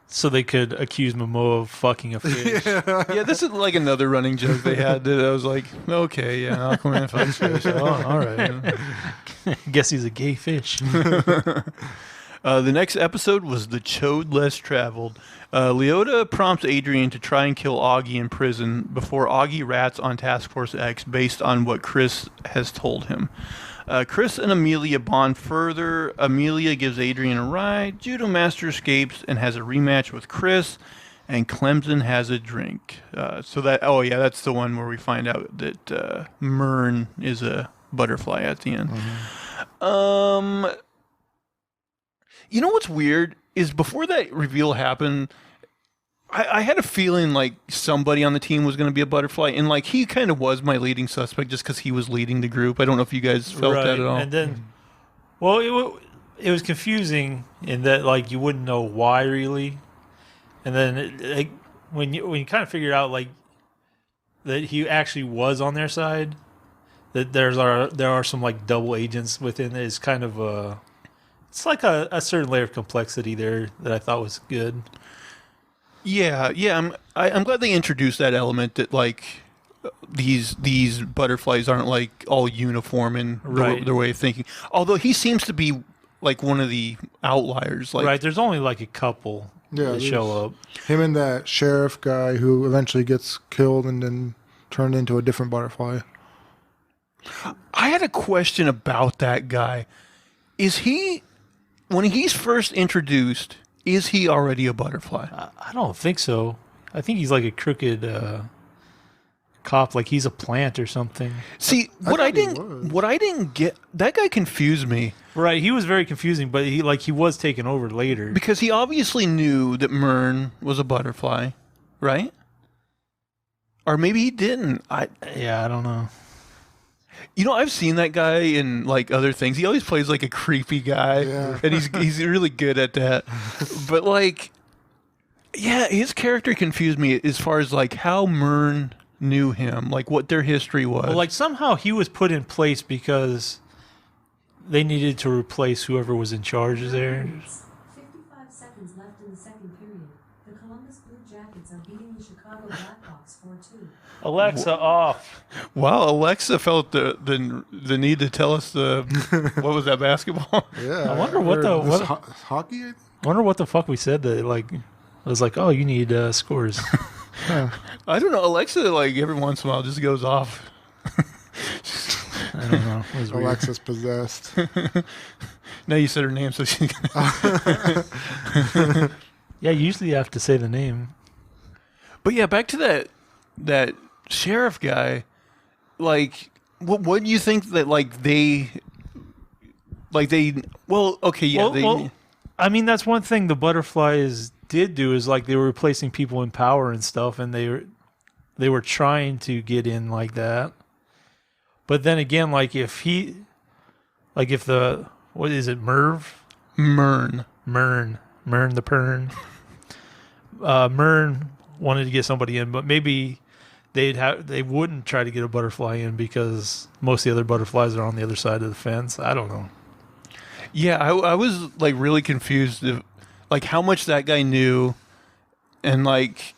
So they could accuse Momoa of fucking a fish. Yeah, this is like another running joke they had that I was like, okay, yeah, Aquaman fucks fish. Oh, all right. Guess he's a gay fish. The next episode was The Chode Less Traveled. Leota prompts Adrian to try and kill Augie in prison before Augie rats on Task Force X based on what Chris has told him. Chris and Amelia bond further. Amelia gives Adrian a ride. Judo Master escapes and has a rematch with Chris. And Clemson has a drink. That's the one where we find out that Myrn is a butterfly at the end. Mm-hmm. You know what's weird is before that reveal happened, I had a feeling like somebody on the team was going to be a butterfly, and like he kind of was my leading suspect just because he was leading the group. I don't know if you guys felt that at all. And then, well, it was confusing in that like you wouldn't know why really, and then when you kind of figured out like that he actually was on their side, that there are some like double agents within it. It's kind of it's like a certain layer of complexity there that I thought was good. Yeah. I'm glad they introduced that element that like these butterflies aren't like all uniform in their way of thinking. Although he seems to be like one of the outliers. Like, right, there's only like a couple that show up. Him and that sheriff guy who eventually gets killed and then turned into a different butterfly. I had a question about that guy. Is he, when he's first introduced, is he already a butterfly? I don't think so. I think he's like a crooked cop, like he's a plant or something. See, what I didn't get, that guy confused me. Right, he was very confusing, but he was taken over later. Because he obviously knew that Myrn was a butterfly, right? Or maybe he didn't. I don't know. You know, I've seen that guy in like other things. He always plays like a creepy guy, and he's really good at that. But like, yeah, his character confused me as far as like how Myrn knew him, like what their history was. Well, like somehow he was put in place because they needed to replace whoever was in charge there. 55 seconds left in the second period. The Columbus Blue Jackets are beating the Chicago Blackhawks 4-2. Alexa, off. Wow, Alexa felt the need to tell us what was that basketball? Yeah. I wonder what hockey? I wonder what the fuck we said that like it was like, oh, you need scores. I don't know. Alexa, like every once in a while, just goes off. I don't know. It was weird. Alexa's possessed. Now you said her name, so she's Yeah, usually you have to say the name. But yeah, back to that sheriff guy. Like, what do you think that Well, okay, yeah. Well, I mean, that's one thing the butterflies did do is like they were replacing people in power and stuff, and they were trying to get in like that. But then again, like if the what is it, Myrn the Pern. Myrn wanted to get somebody in, but maybe they wouldn't try to get a butterfly in because most of the other butterflies are on the other side of the fence. I don't know. Yeah, I was like really confused of like how much that guy knew, and like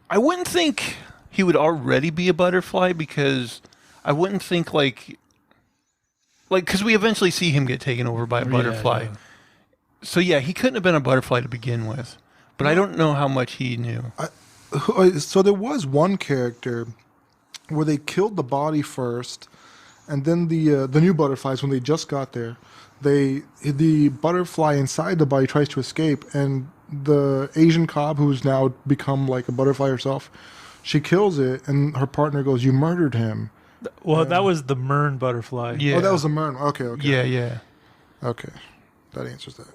I wouldn't think he would already be a butterfly because I wouldn't think like like, because we eventually see him get taken over by a butterfly. Yeah. So yeah, he couldn't have been a butterfly to begin with. But I don't know how much he knew. So there was one character where they killed the body first, and then the new butterflies, when they just got there, the butterfly inside the body tries to escape, and the Asian cop, who's now become like a butterfly herself, she kills it, and her partner goes, "You murdered him." Well, that was the Mern butterfly. Yeah. Oh, that was the Mern. Okay. Yeah. Okay, that answers that.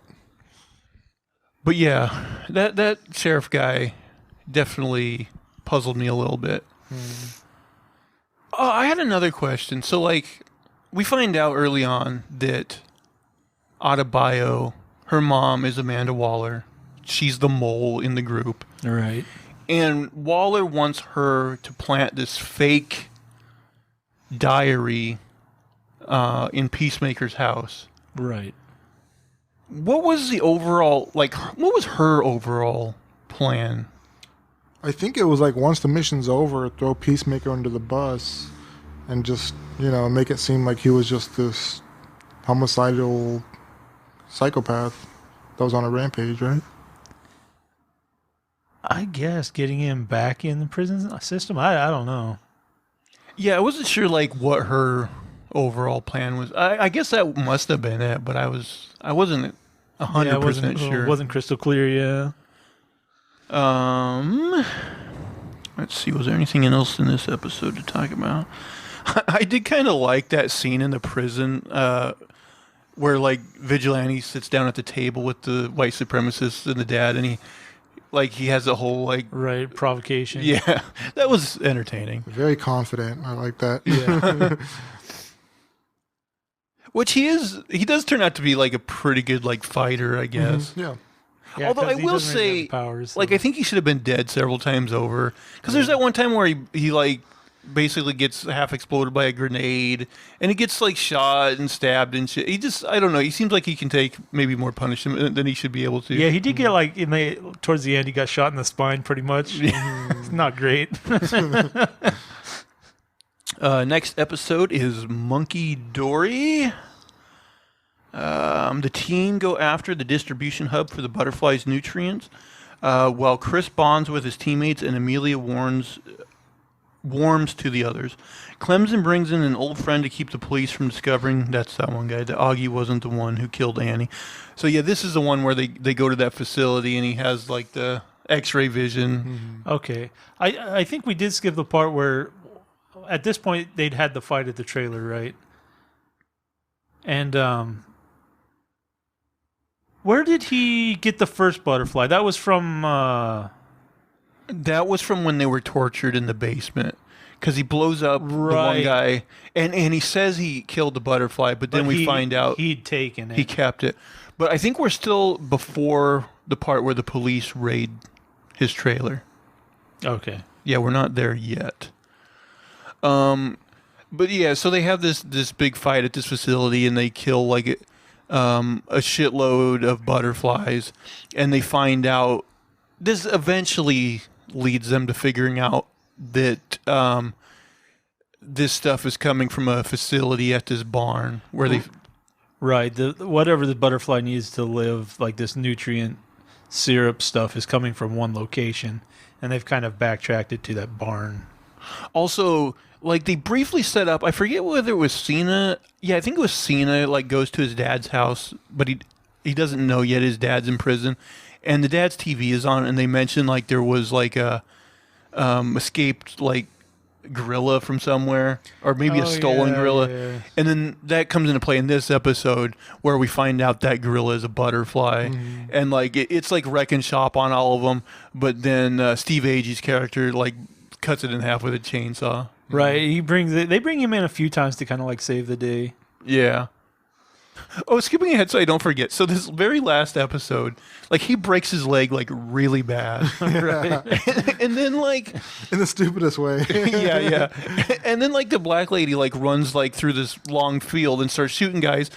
But yeah, that sheriff guy definitely puzzled me a little bit. Oh, I had another question. So, like, we find out early on that Adebayo, her mom is Amanda Waller. She's the mole in the group. Right. And Waller wants her to plant this fake diary in Peacemaker's house. Right. What was the overall, like, what was her overall plan? I think it was like once the mission's over, throw Peacemaker under the bus, and just make it seem like he was just this homicidal psychopath that was on a rampage, right? I guess getting him back in the prison system. I don't know. Yeah, I wasn't sure, like, what her overall plan was. I guess that must have been it, but I wasn't 100% sure. It wasn't crystal clear. Yeah. Let's see. Was there anything else in this episode to talk about? I did kind of like that scene in the prison where, like, Vigilante sits down at the table with the white supremacists and the dad, and he has a whole, like... Right, provocation. Yeah, that was entertaining. Very confident. I like that. Yeah. Which he does turn out to be, like, a pretty good, like, fighter, I guess. Yeah. Yeah, Although 'cause I he will doesn't really say, have the powers, so. like, I think he should have been dead several times over. Because there's that one time where he like, basically gets half exploded by a grenade, and he gets, like, shot and stabbed and shit. I don't know, he seems like he can take maybe more punishment than he should be able to. Yeah, he did get, like, towards the end, he got shot in the spine pretty much. It's not great. Next episode is Monkey Dory. The team go after the distribution hub for the butterfly's nutrients, while Chris bonds with his teammates and Amelia warms to the others. Clemson brings in an old friend to keep the police from discovering that's that one guy, that Augie wasn't the one who killed Annie. So yeah, this is the one where they go to that facility and he has, like, the X-ray vision. Okay. I think we did skip the part where at this point they'd had the fight at the trailer, right? And where did he get the first butterfly? That was from That was from when they were tortured in the basement. Because he blows up the one guy, and he says he killed the butterfly, but then we find out he'd taken it. he kept it. But I think we're still before the part where the police raid his trailer. Okay. Yeah, we're not there yet. But yeah, so they have this big fight at this facility, and they kill, like, a shitload of butterflies, and they find out this eventually leads them to figuring out that this stuff is coming from a facility at this barn where they... Right. Whatever the butterfly needs to live, like this nutrient syrup stuff, is coming from one location, and they've kind of backtracked it to that barn. Also, like, they briefly set up, I forget whether it was Cena. Yeah, I think it was Cena, like, goes to his dad's house, but he doesn't know yet his dad's in prison. And the dad's TV is on, and they mention, like, there was, like, a escaped, like, gorilla from somewhere, or maybe a stolen gorilla. Yeah. And then that comes into play in this episode where we find out that gorilla is a butterfly. And, like, it's like wrecking shop on all of them. But then Steve Agee's character, like, cuts it in half with a chainsaw. Right. They bring him in a few times to kind of, like, save the day. Yeah. Oh, skipping ahead so I don't forget. So this very last episode, like, he breaks his leg, like, really bad. Right. And then, like... in the stupidest way. yeah. And then, like, the black lady, like, runs, like, through this long field and starts shooting guys.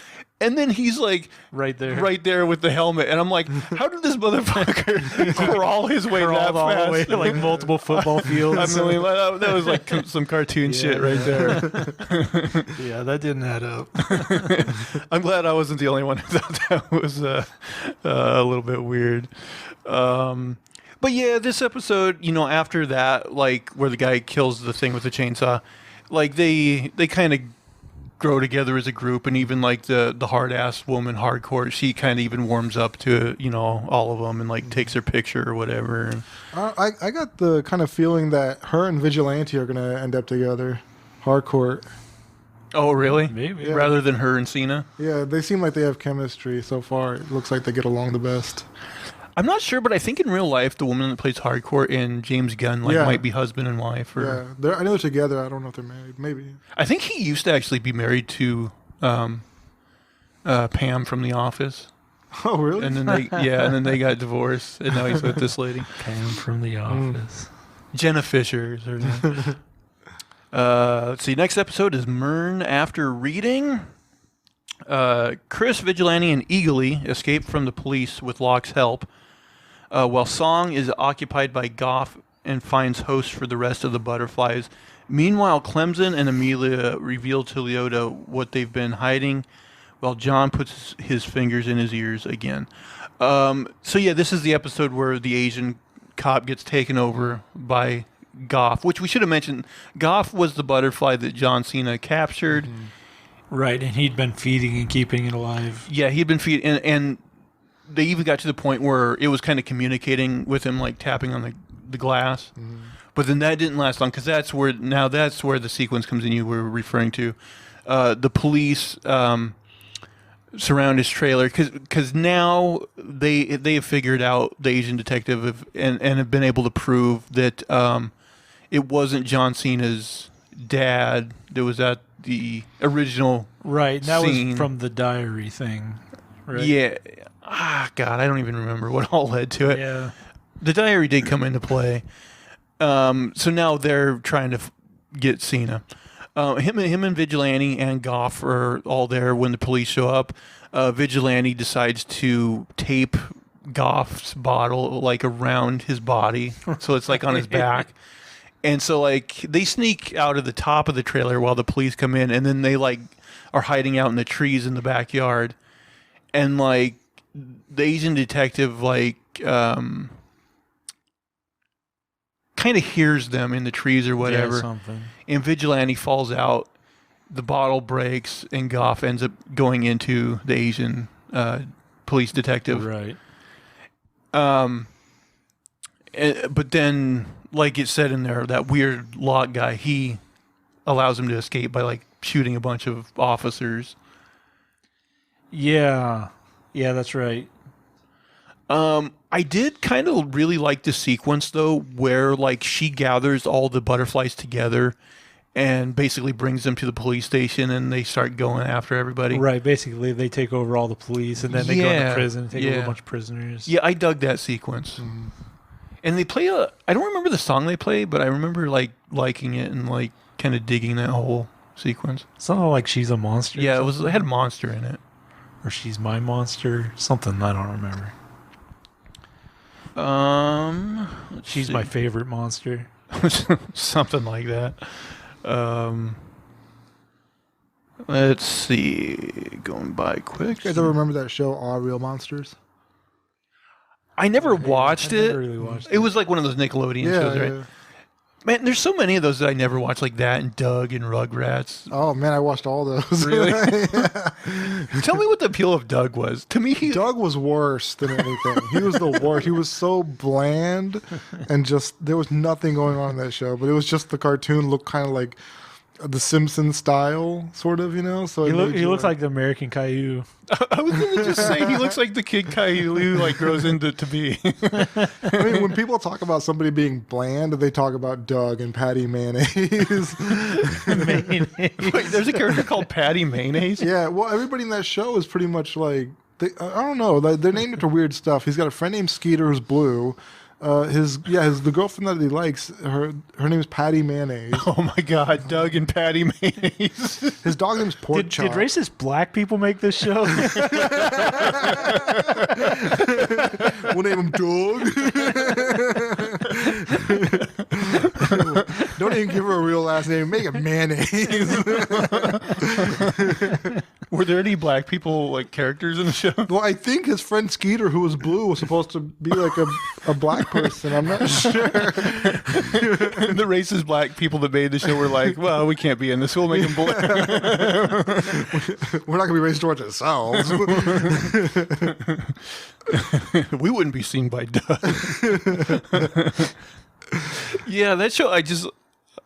And then he's like right there with the helmet, and I'm like, how did this motherfucker crawl his way that all fast? the way to like multiple football fields. I mean, that was like some cartoon shit right there. Yeah, that didn't add up. I'm glad I wasn't the only one who thought that was a little bit weird. But yeah, this episode, after that, like where the guy kills the thing with the chainsaw, like they kind of grow together as a group, and even like the hard ass woman hardcore, she kind of even warms up to all of them and like takes their picture or whatever. I got the kind of feeling that her and Vigilante are gonna end up together, hardcore. Oh really? Maybe. Yeah. Rather than her and Cena. Yeah, they seem like they have chemistry so far. It looks like they get along the best. I'm not sure, but I think in real life the woman that plays hardcore and James Gunn might be husband and wife. Or I know they're together. I don't know if they're married. Maybe. I think he used to actually be married to Pam from The Office. Oh, really? And then they got divorced, and now he's with this lady. Pam from The Office. Jenna Fisher is her name. Let's see. Next episode is Myrn After Reading. Chris, Vigilante, and Eagly escape from the police with Locke's help, while Song is occupied by Goff and finds hosts for the rest of the butterflies. Meanwhile, Clemson and Amelia reveal to Leota what they've been hiding, while John puts his fingers in his ears again. This is the episode where the Asian cop gets taken over by Goff, which we should have mentioned. Goff was the butterfly that John Cena captured. Mm-hmm. Right, and he'd been feeding and keeping it alive. Yeah, he'd been feeding, and they even got to the point where it was kind of communicating with him, like tapping on the glass. Mm-hmm. But then that didn't last long, because that's where the sequence comes in you were referring to. The police surround his trailer, because now they have figured out the Asian detective and have been able to prove that it wasn't John Cena's dad that was at the original that scene. was from the diary thing, right? Yeah. God, I don't even remember what all led to it. Yeah. The diary did come into play. So now they're trying to get Cena. Him and Vigilante and Goff are all there when the police show up. Vigilante decides to tape Goff's bottle like around his body, so it's like on his back. And so, like, they sneak out of the top of the trailer while the police come in, and then they, like, are hiding out in the trees in the backyard. And, like, the Asian detective, like, kind of hears them in the trees or whatever. Yeah, something. And Vigilante falls out, the bottle breaks, and Goff ends up going into the Asian police detective. Right. But then, like it said in there, that weird Locke guy, he allows him to escape by like shooting a bunch of officers. Yeah, that's right. I did kind of really like the sequence though, where like she gathers all the butterflies together and basically brings them to the police station, and they start going after everybody. Right, basically they take over all the police, and then they go into prison and take over a bunch of prisoners. Yeah, I dug that sequence. Mm. And they play I don't remember the song they play, but I remember like liking it and like kind of digging that whole sequence. Something like She's a Monster. Yeah, it had a monster in it. Or She's My Monster. Something I don't remember. She's my favorite monster. Something like that. Let's see. Going by quick. You guys ever remember that show, All Real Monsters? I never watched it. Never really watched it was like one of those Nickelodeon shows, right? Yeah. Man, there's so many of those that I never watched, like that and Doug and Rugrats. Oh man, I watched all those. Really? Tell me what the appeal of Doug was. To me, Doug was worse than anything. He was the worst. He was so bland, and just there was nothing going on in that show. But it was just the cartoon looked kind of like the Simpsons style, sort of, you know. So he looks like the American Caillou. I was going to just say he looks like the kid Caillou like grows into to be. I mean, when people talk about somebody being bland, they talk about Doug and Patty Mayonnaise. Mayonnaise. Wait, there's a character called Patty Mayonnaise? Yeah, well, everybody in that show is pretty much like I don't know. They're named after weird stuff. He's got a friend named Skeeter who's blue. the girlfriend that he likes, her name is Patty Mayonnaise. Oh my God, Doug and Patty Mayonnaise. His dog name's Pork Chop. Did racist black people make this show? We'll name him Doug. Don't even give her a real last name. Make it Mayonnaise. Were there any black people like characters in the show? Well, I think his friend Skeeter, who was blue, was supposed to be like a black person. I'm not sure. The racist black people that made the show were like, well, we can't be in this. We'll make them blue. We're not going to be racist towards ourselves. We wouldn't be seen by Doug. Yeah, that show,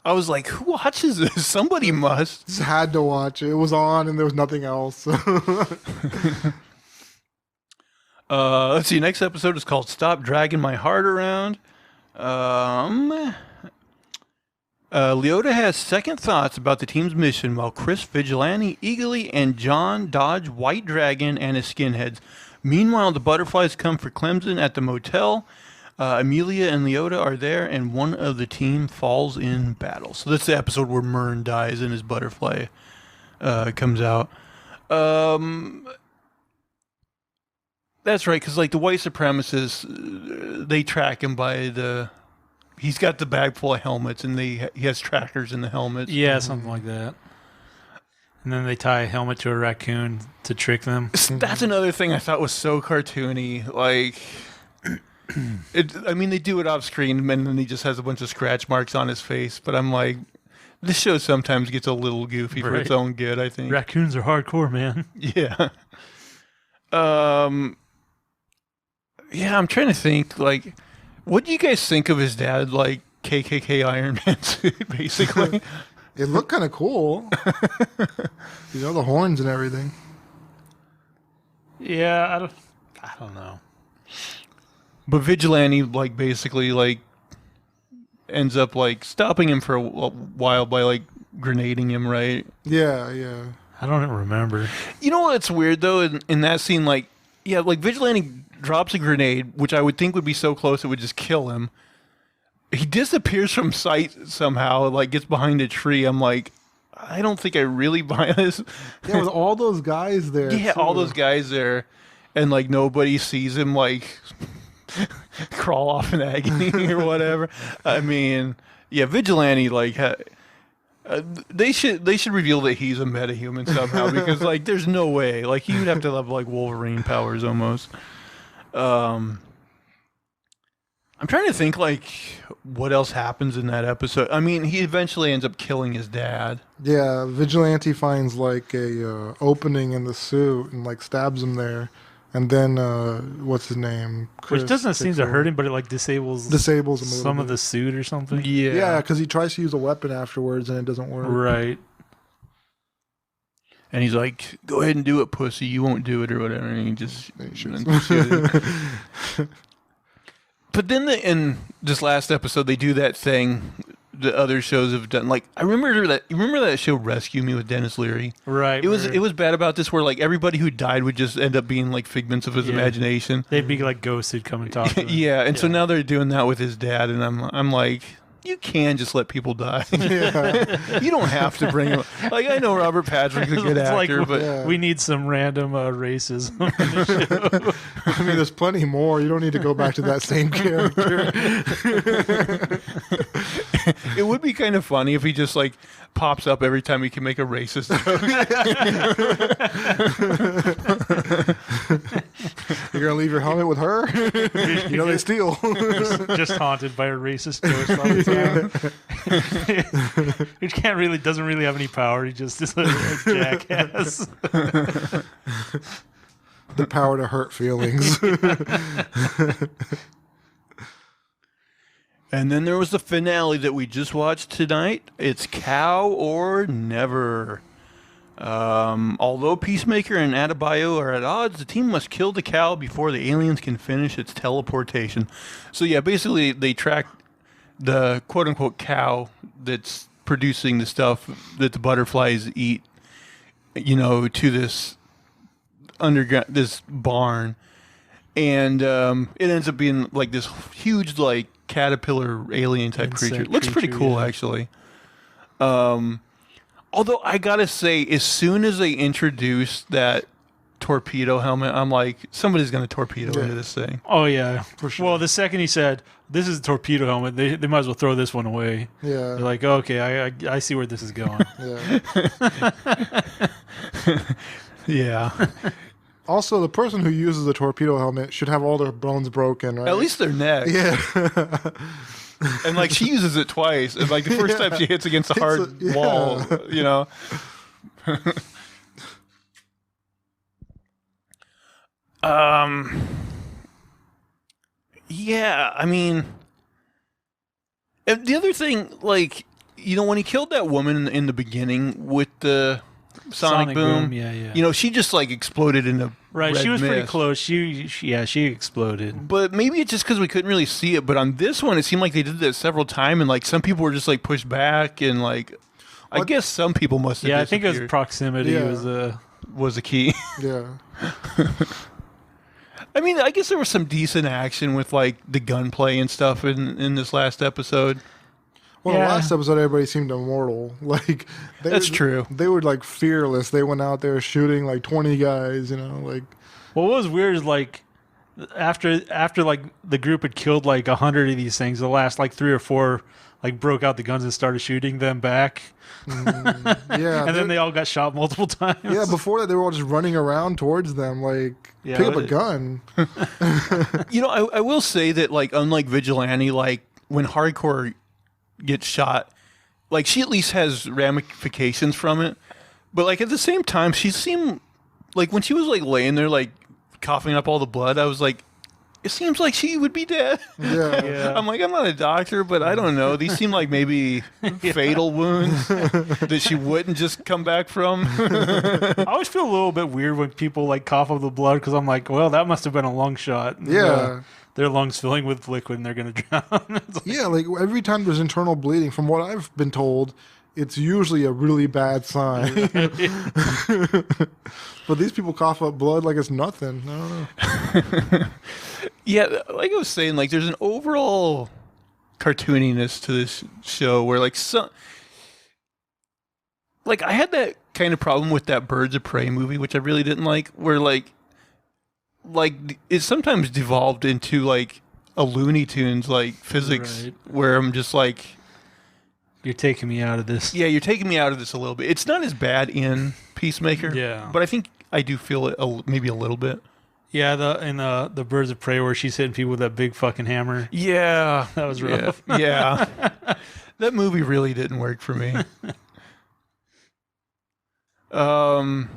I was like, who watches this? Somebody must. Just had to watch it. It was on and there was nothing else. Let's see. Next episode is called "Stop Dragging My Heart Around." Leota has second thoughts about the team's mission, while Chris Vigilante, Eagly, and John dodge White Dragon and his skinheads. Meanwhile, the butterflies come for Clemson at the motel. Amelia and Leota are there, and one of the team falls in battle. So that's the episode where Mern dies and his butterfly comes out. That's right, because like the white supremacists, they track him by he's got the bag full of helmets, and he has trackers in the helmets. Yeah, something like that. And then they tie a helmet to a raccoon to trick them. That's another thing I thought was so cartoony. Like, they do it off screen, and then he just has a bunch of scratch marks on his face. But I'm like, this show sometimes gets a little goofy for its own good, I think. Raccoons are hardcore, man. Yeah. Yeah, I'm trying to think, like, what do you guys think of his dad, like, KKK Iron Man suit, basically? It looked kind of cool. The horns and everything. Yeah, I don't know. But Vigilante, like, basically, like, ends up, like, stopping him for a while by, like, grenading him, right? Yeah, yeah. I don't remember. You know what's weird, though, in that scene, like, yeah, like, Vigilante drops a grenade, which I would think would be so close it would just kill him. He disappears from sight somehow, like, gets behind a tree. I'm like, I don't think I really buy this. Yeah, with all those guys there. Yeah, too. all those guys there, and, like, nobody sees him, like, crawl off in agony or whatever. I mean, yeah, Vigilante, like, they should reveal that he's a metahuman somehow, because, like, there's no way. Like, he would have to have, like, Wolverine powers almost. I'm trying to think, like, what else happens in that episode. I mean, he eventually ends up killing his dad. Yeah, Vigilante finds, like, a opening in the suit and, like, stabs him there. And then, what's his name? Chris Which doesn't seem to hurt him, but it, like, disables him a little some of bit. the suit or something. Yeah, because he tries to use a weapon afterwards and it doesn't work. Right. And he's like, go ahead and do it, pussy. You won't do it or whatever. And he just... But then in this last episode, they do that thing that other shows have done. Like, you remember that show Rescue Me with Dennis Leary? Right. It was bad about this, where, like, everybody who died would just end up being, like, figments of his imagination. They'd be like ghosts who'd come and talk to him. Yeah, and so now they're doing that with his dad, and I'm like, you can just let people die. Yeah. You don't have to bring him. Like, I know Robert Patrick's a good It's actor, like, but we need some random racism in the show. I mean, there's plenty more. You don't need to go back to that same character. it would be kind of funny if he just, like, pops up every time he can make a racist joke. You're going to leave your helmet with her? You know they steal. Just haunted by a racist ghost all the time. He doesn't really have any power. He just is a jackass. The power to hurt feelings. And then there was the finale that we just watched tonight. It's Cow or Never. Although Peacemaker and Adebayo are at odds, the team must kill the cow before the aliens can finish its teleportation. So yeah, basically they track the quote-unquote cow that's producing the stuff that the butterflies eat, to this underground, this barn. and it ends up being like this huge like caterpillar alien type Insect creature. It looks pretty creature, cool yeah. actually. Although I gotta say, as soon as they introduced that torpedo helmet, I'm like, somebody's gonna torpedo into this thing. Oh yeah, For sure. Well, the second he said this is a torpedo helmet, they might as well throw this one away. Yeah. They're like, okay, I see where this is going. Yeah. Yeah, Also, the person who uses the torpedo helmet should have all their bones broken, right? at least their neck. Yeah. And like she uses it twice. And like the first time she hits against a hard wall, you know. Yeah, I mean, and the other thing, like, you know, when he killed that woman in the beginning with the sonic boom, Yeah, yeah. you know, she just like exploded in a Right, red she was pretty mist. close. She exploded. But maybe it's just because we couldn't really see it. But on this one, it seemed like they did that several times, and like some people were just like pushed back, and like I What- guess some people must have. Yeah, I think it was disappeared. proximity Yeah. Was a key. Yeah. I mean, I guess there was some decent action with like the gunplay and stuff in this last episode. Well, Yeah. the last episode, everybody seemed immortal. Like That's true. They were like fearless. They went out there shooting like 20 guys. You know, like Well, what was weird is like after like the group had killed like 100 of these things, the last like 3 or 4 like broke out the guns and started shooting them back, yeah. and then they all got shot multiple times. yeah. Before that, they were all just running around towards them. Like Yeah, pick up but a gun. You know, I will say that like unlike Vigilante, like when Hardcore gets shot, like she at least has ramifications from it. But like at the same time, she seemed like when she was like laying there like coughing up all the blood, I was like, it seems like she would be dead. Yeah. Yeah. I'm like, I'm not a doctor, but I don't know. These seem like maybe fatal wounds that she wouldn't just come back from. I always feel a little bit weird when people like cough up the blood because I'm like, well, that must have been a lung shot. And, Yeah. their lungs filling with liquid and they're gonna drown. It's like- Yeah, like every time there's internal bleeding, from what I've been told, it's usually a really bad sign. But these people cough up blood like it's nothing. I don't know. Yeah, like I was saying, like there's an overall cartooniness to this show where like some, like I had that kind of problem with that Birds of Prey movie, which I really didn't like, where like it sometimes devolved into like a Looney Tunes like physics, Right. where I'm just like, You're taking me out of this. yeah, you're taking me out of this a little bit. It's not as bad in Peacemaker, Yeah. but I think I do feel it maybe a little bit. Yeah, the Birds of Prey where she's hitting people with that big fucking hammer. Yeah, That was yeah, rough. yeah. That movie really didn't work for me. Trying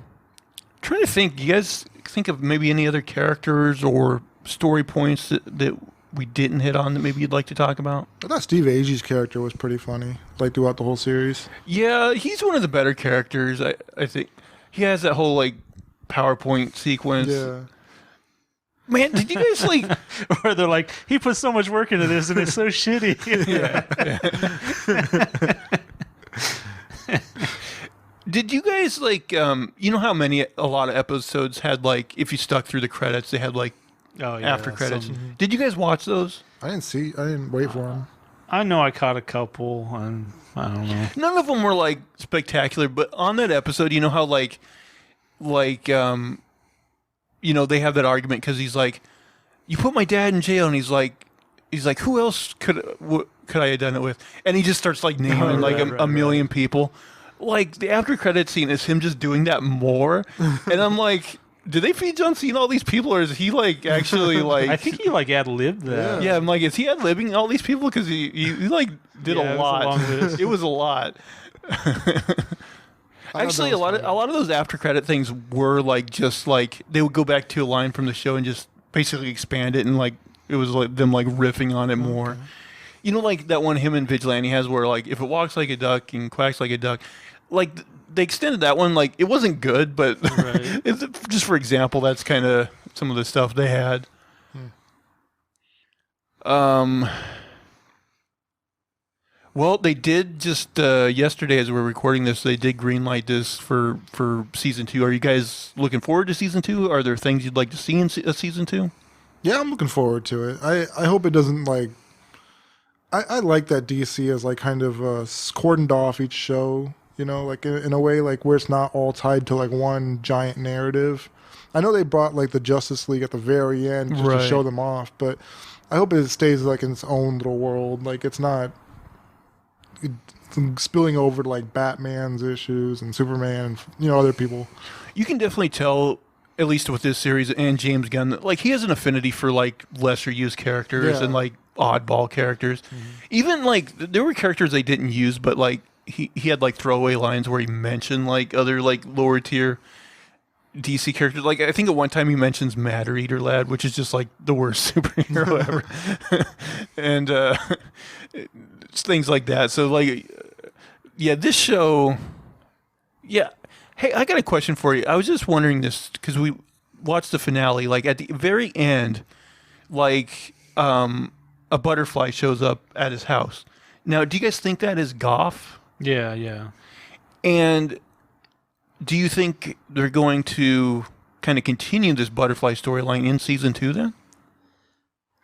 to think. You guys think of maybe any other characters or story points that we didn't hit on that maybe you'd like to talk about? I thought Steve Agee's character was pretty funny, like throughout the whole series. Yeah, he's one of the better characters. I think he has that whole like PowerPoint sequence. Yeah. Man, did you guys like? Or they're like, he put so much work into this and it's so shitty. Did you guys like? You know how a lot of episodes had like if you stuck through the credits, they had like Oh yeah. after credits. some- Did you guys watch those? I didn't wait for him. I know I caught a couple and I don't know. None of them were like spectacular, but on that episode, you know how you know, they have that argument because he's like, you put my dad in jail, and he's like, who else could I have done it with? And he just starts like naming like a million people. Like the after credit scene is him just doing that more, and I'm like, did they feed John Cena all these people, or is he like actually like? I think he like ad-libbed that. Yeah, I'm like, is he ad-libbing all these people? Because he like did Yeah, a it was a lot. long list. It was a lot. Actually, a lot of those after credit things were like just like they would go back to a line from the show and just basically expand it, and like it was like them like riffing on it more. You know, like that one him and Vigilante has where like if it walks like a duck and quacks like a duck, like they extended that one. Like it wasn't good, but Right. just for example, that's kind of some of the stuff they had. Well, they did just yesterday, as we're recording this, they did greenlight this for season 2. Are you guys looking forward to season 2? Are there things you'd like to see in season 2? Yeah, I'm looking forward to it. I hope it doesn't like. I like that DC is like kind of cordoned off each show. You know, like in a way like where it's not all tied to like one giant narrative. I know they brought like the Justice League at the very end just to show them off, but I hope it stays like in its own little world. Like it's not spilling over to like Batman's issues and Superman and other people. You can definitely tell, at least with this series and James Gunn, that, like he has an affinity for like lesser used characters and like oddball characters. Even like there were characters they didn't use, but like he had like throwaway lines where he mentioned like other like lower tier DC characters. Like I think at one time he mentions Matter Eater Lad, which is just like the worst superhero ever, and things like that. So like, yeah, this show, yeah. Hey, I got a question for you. I was just wondering this because we watched the finale. Like at the very end, like a butterfly shows up at his house. Now, do you guys think that is Goff? Yeah, yeah. And do you think they're going to kind of continue this butterfly storyline in season 2 then?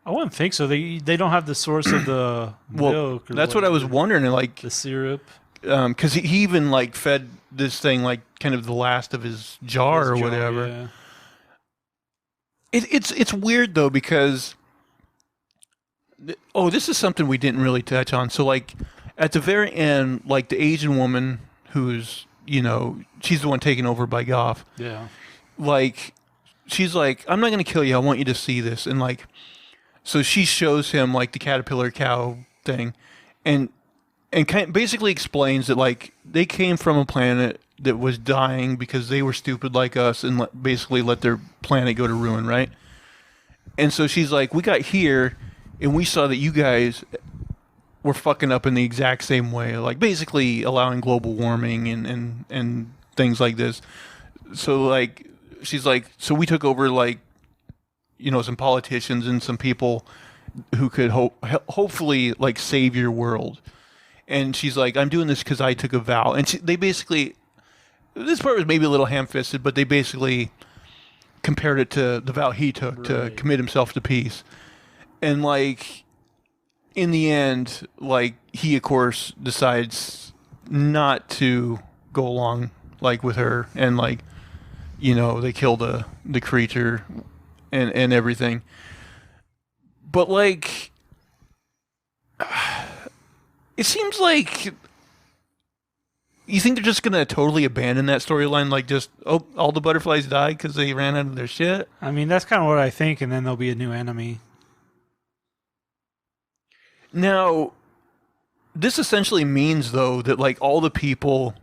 I wouldn't think so. They don't have the source of the milk. Or that's what I was wondering. Like the syrup. Because he even like fed this thing like kind of the last of his jar or whatever. Yeah. It's weird though because this is something we didn't really touch on. So like at the very end, like the Asian woman who's she's the one taken over by Goff. Yeah. Like she's like, I'm not gonna kill you. I want you to see this. And like, so she shows him like the caterpillar cow thing, and basically explains that like they came from a planet that was dying because they were stupid like us and basically let their planet go to ruin, right? And so she's like, we got here and we saw that you guys were fucking up in the exact same way, like basically allowing global warming and things like this. So like she's like, so we took over like some politicians and some people who could hopefully like save your world. And she's like, I'm doing this because I took a vow. And they basically, this part was maybe a little ham-fisted, but they basically compared it to the vow he took to commit himself to peace. And like, in the end, like he of course decides not to go along like with her, and like they kill the creature and everything. But like, it seems like you think they're just gonna totally abandon that storyline, like just all the butterflies died because they ran out of their shit. I mean, that's kind of what I think, and then there'll be a new enemy. Now, this essentially means, though, that, like, all the people,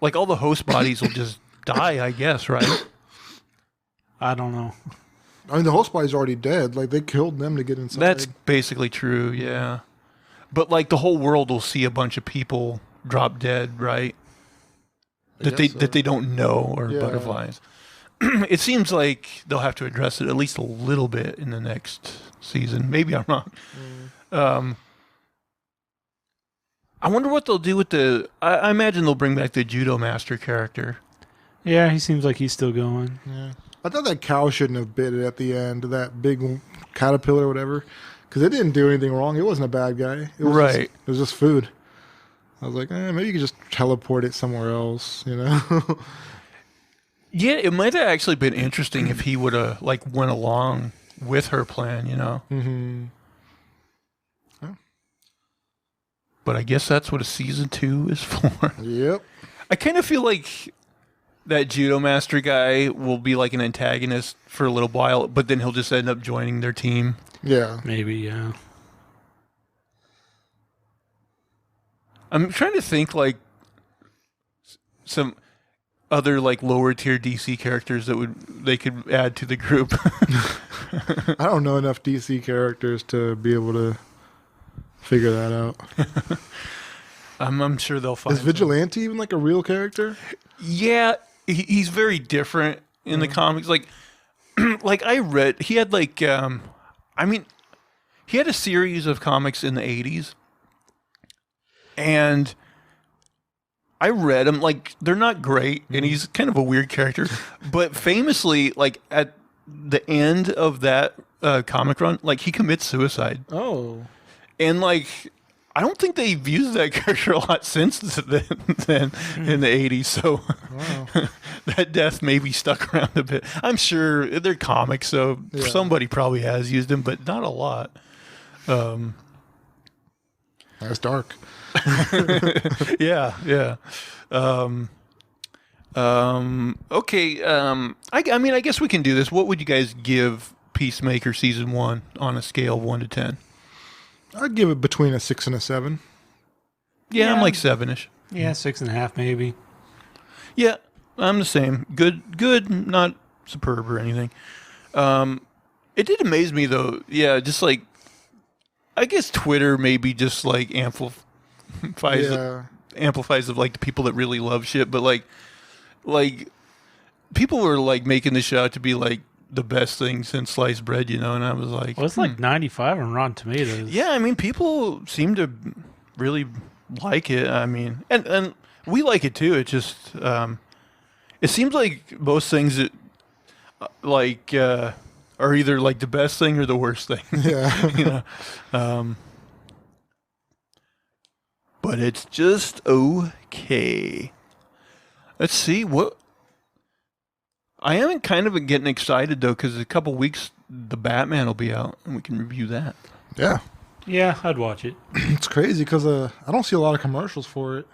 like, all the host bodies will just die, I guess, right? I don't know. I mean, the host body's already dead. Like, they killed them to get inside. That's basically true, yeah. But, like, the whole world will see a bunch of people drop dead, right? That they don't know are butterflies. It seems like they'll have to address it at least a little bit in the next season. Maybe I'm wrong. I wonder what they'll do with I imagine they'll bring back the judo master character. Yeah, he seems like he's still going. Yeah. I thought that cow shouldn't have bit it at the end, that big caterpillar or whatever, because it didn't do anything wrong. It wasn't a bad guy. It was it was just food. I was like, maybe you could just teleport it somewhere else, Yeah, it might have actually been interesting if he would have like went along with her plan, Mm-hmm. But I guess that's what a season 2 is for. Yep. I kind of feel like that judo master guy will be like an antagonist for a little while, but then he'll just end up joining their team. Yeah. Maybe, yeah. I'm trying to think like some other like lower tier DC characters that they could add to the group. I don't know enough DC characters to be able to figure that out. I'm sure they'll find. Is Vigilante even like a real character? Yeah, he's very different in the comics. Like, like I read, he had like, he had a series of comics in the 80s, and I read them. Like, they're not great, and he's kind of a weird character. But famously, like at the end of that comic run, like he commits suicide, Oh. and like I don't think they've used that character a lot since then in the 80s. So Wow. that death maybe stuck around a bit. I'm sure they're comics, so Yeah. somebody probably has used him, but not a lot. That's dark. Yeah. Okay. I mean, I guess we can do this. What would you guys give Peacemaker season 1 on a scale of 1 to 10? I'd give it between a 6 and a 7. Yeah, I'm Yeah. like 7-ish. Yeah, 6.5 maybe. Yeah, I'm the same. Good, not superb or anything. It did amaze me though. Yeah, just like I guess Twitter maybe just like amplifies of like the people that really love shit, but like people were like making the show out to be like the best thing since sliced bread, and I was like, Well, it's like 95 on Rotten Tomatoes. yeah, I mean, people seem to really like it. I mean, and we like it too. It just it seems like most things that like are either like the best thing or the worst thing. Yeah. But it's just okay. Let's see what. I am kind of getting excited though, because in a couple weeks the Batman will be out, and we can review that. Yeah. Yeah, I'd watch it. It's crazy because I don't see a lot of commercials for it.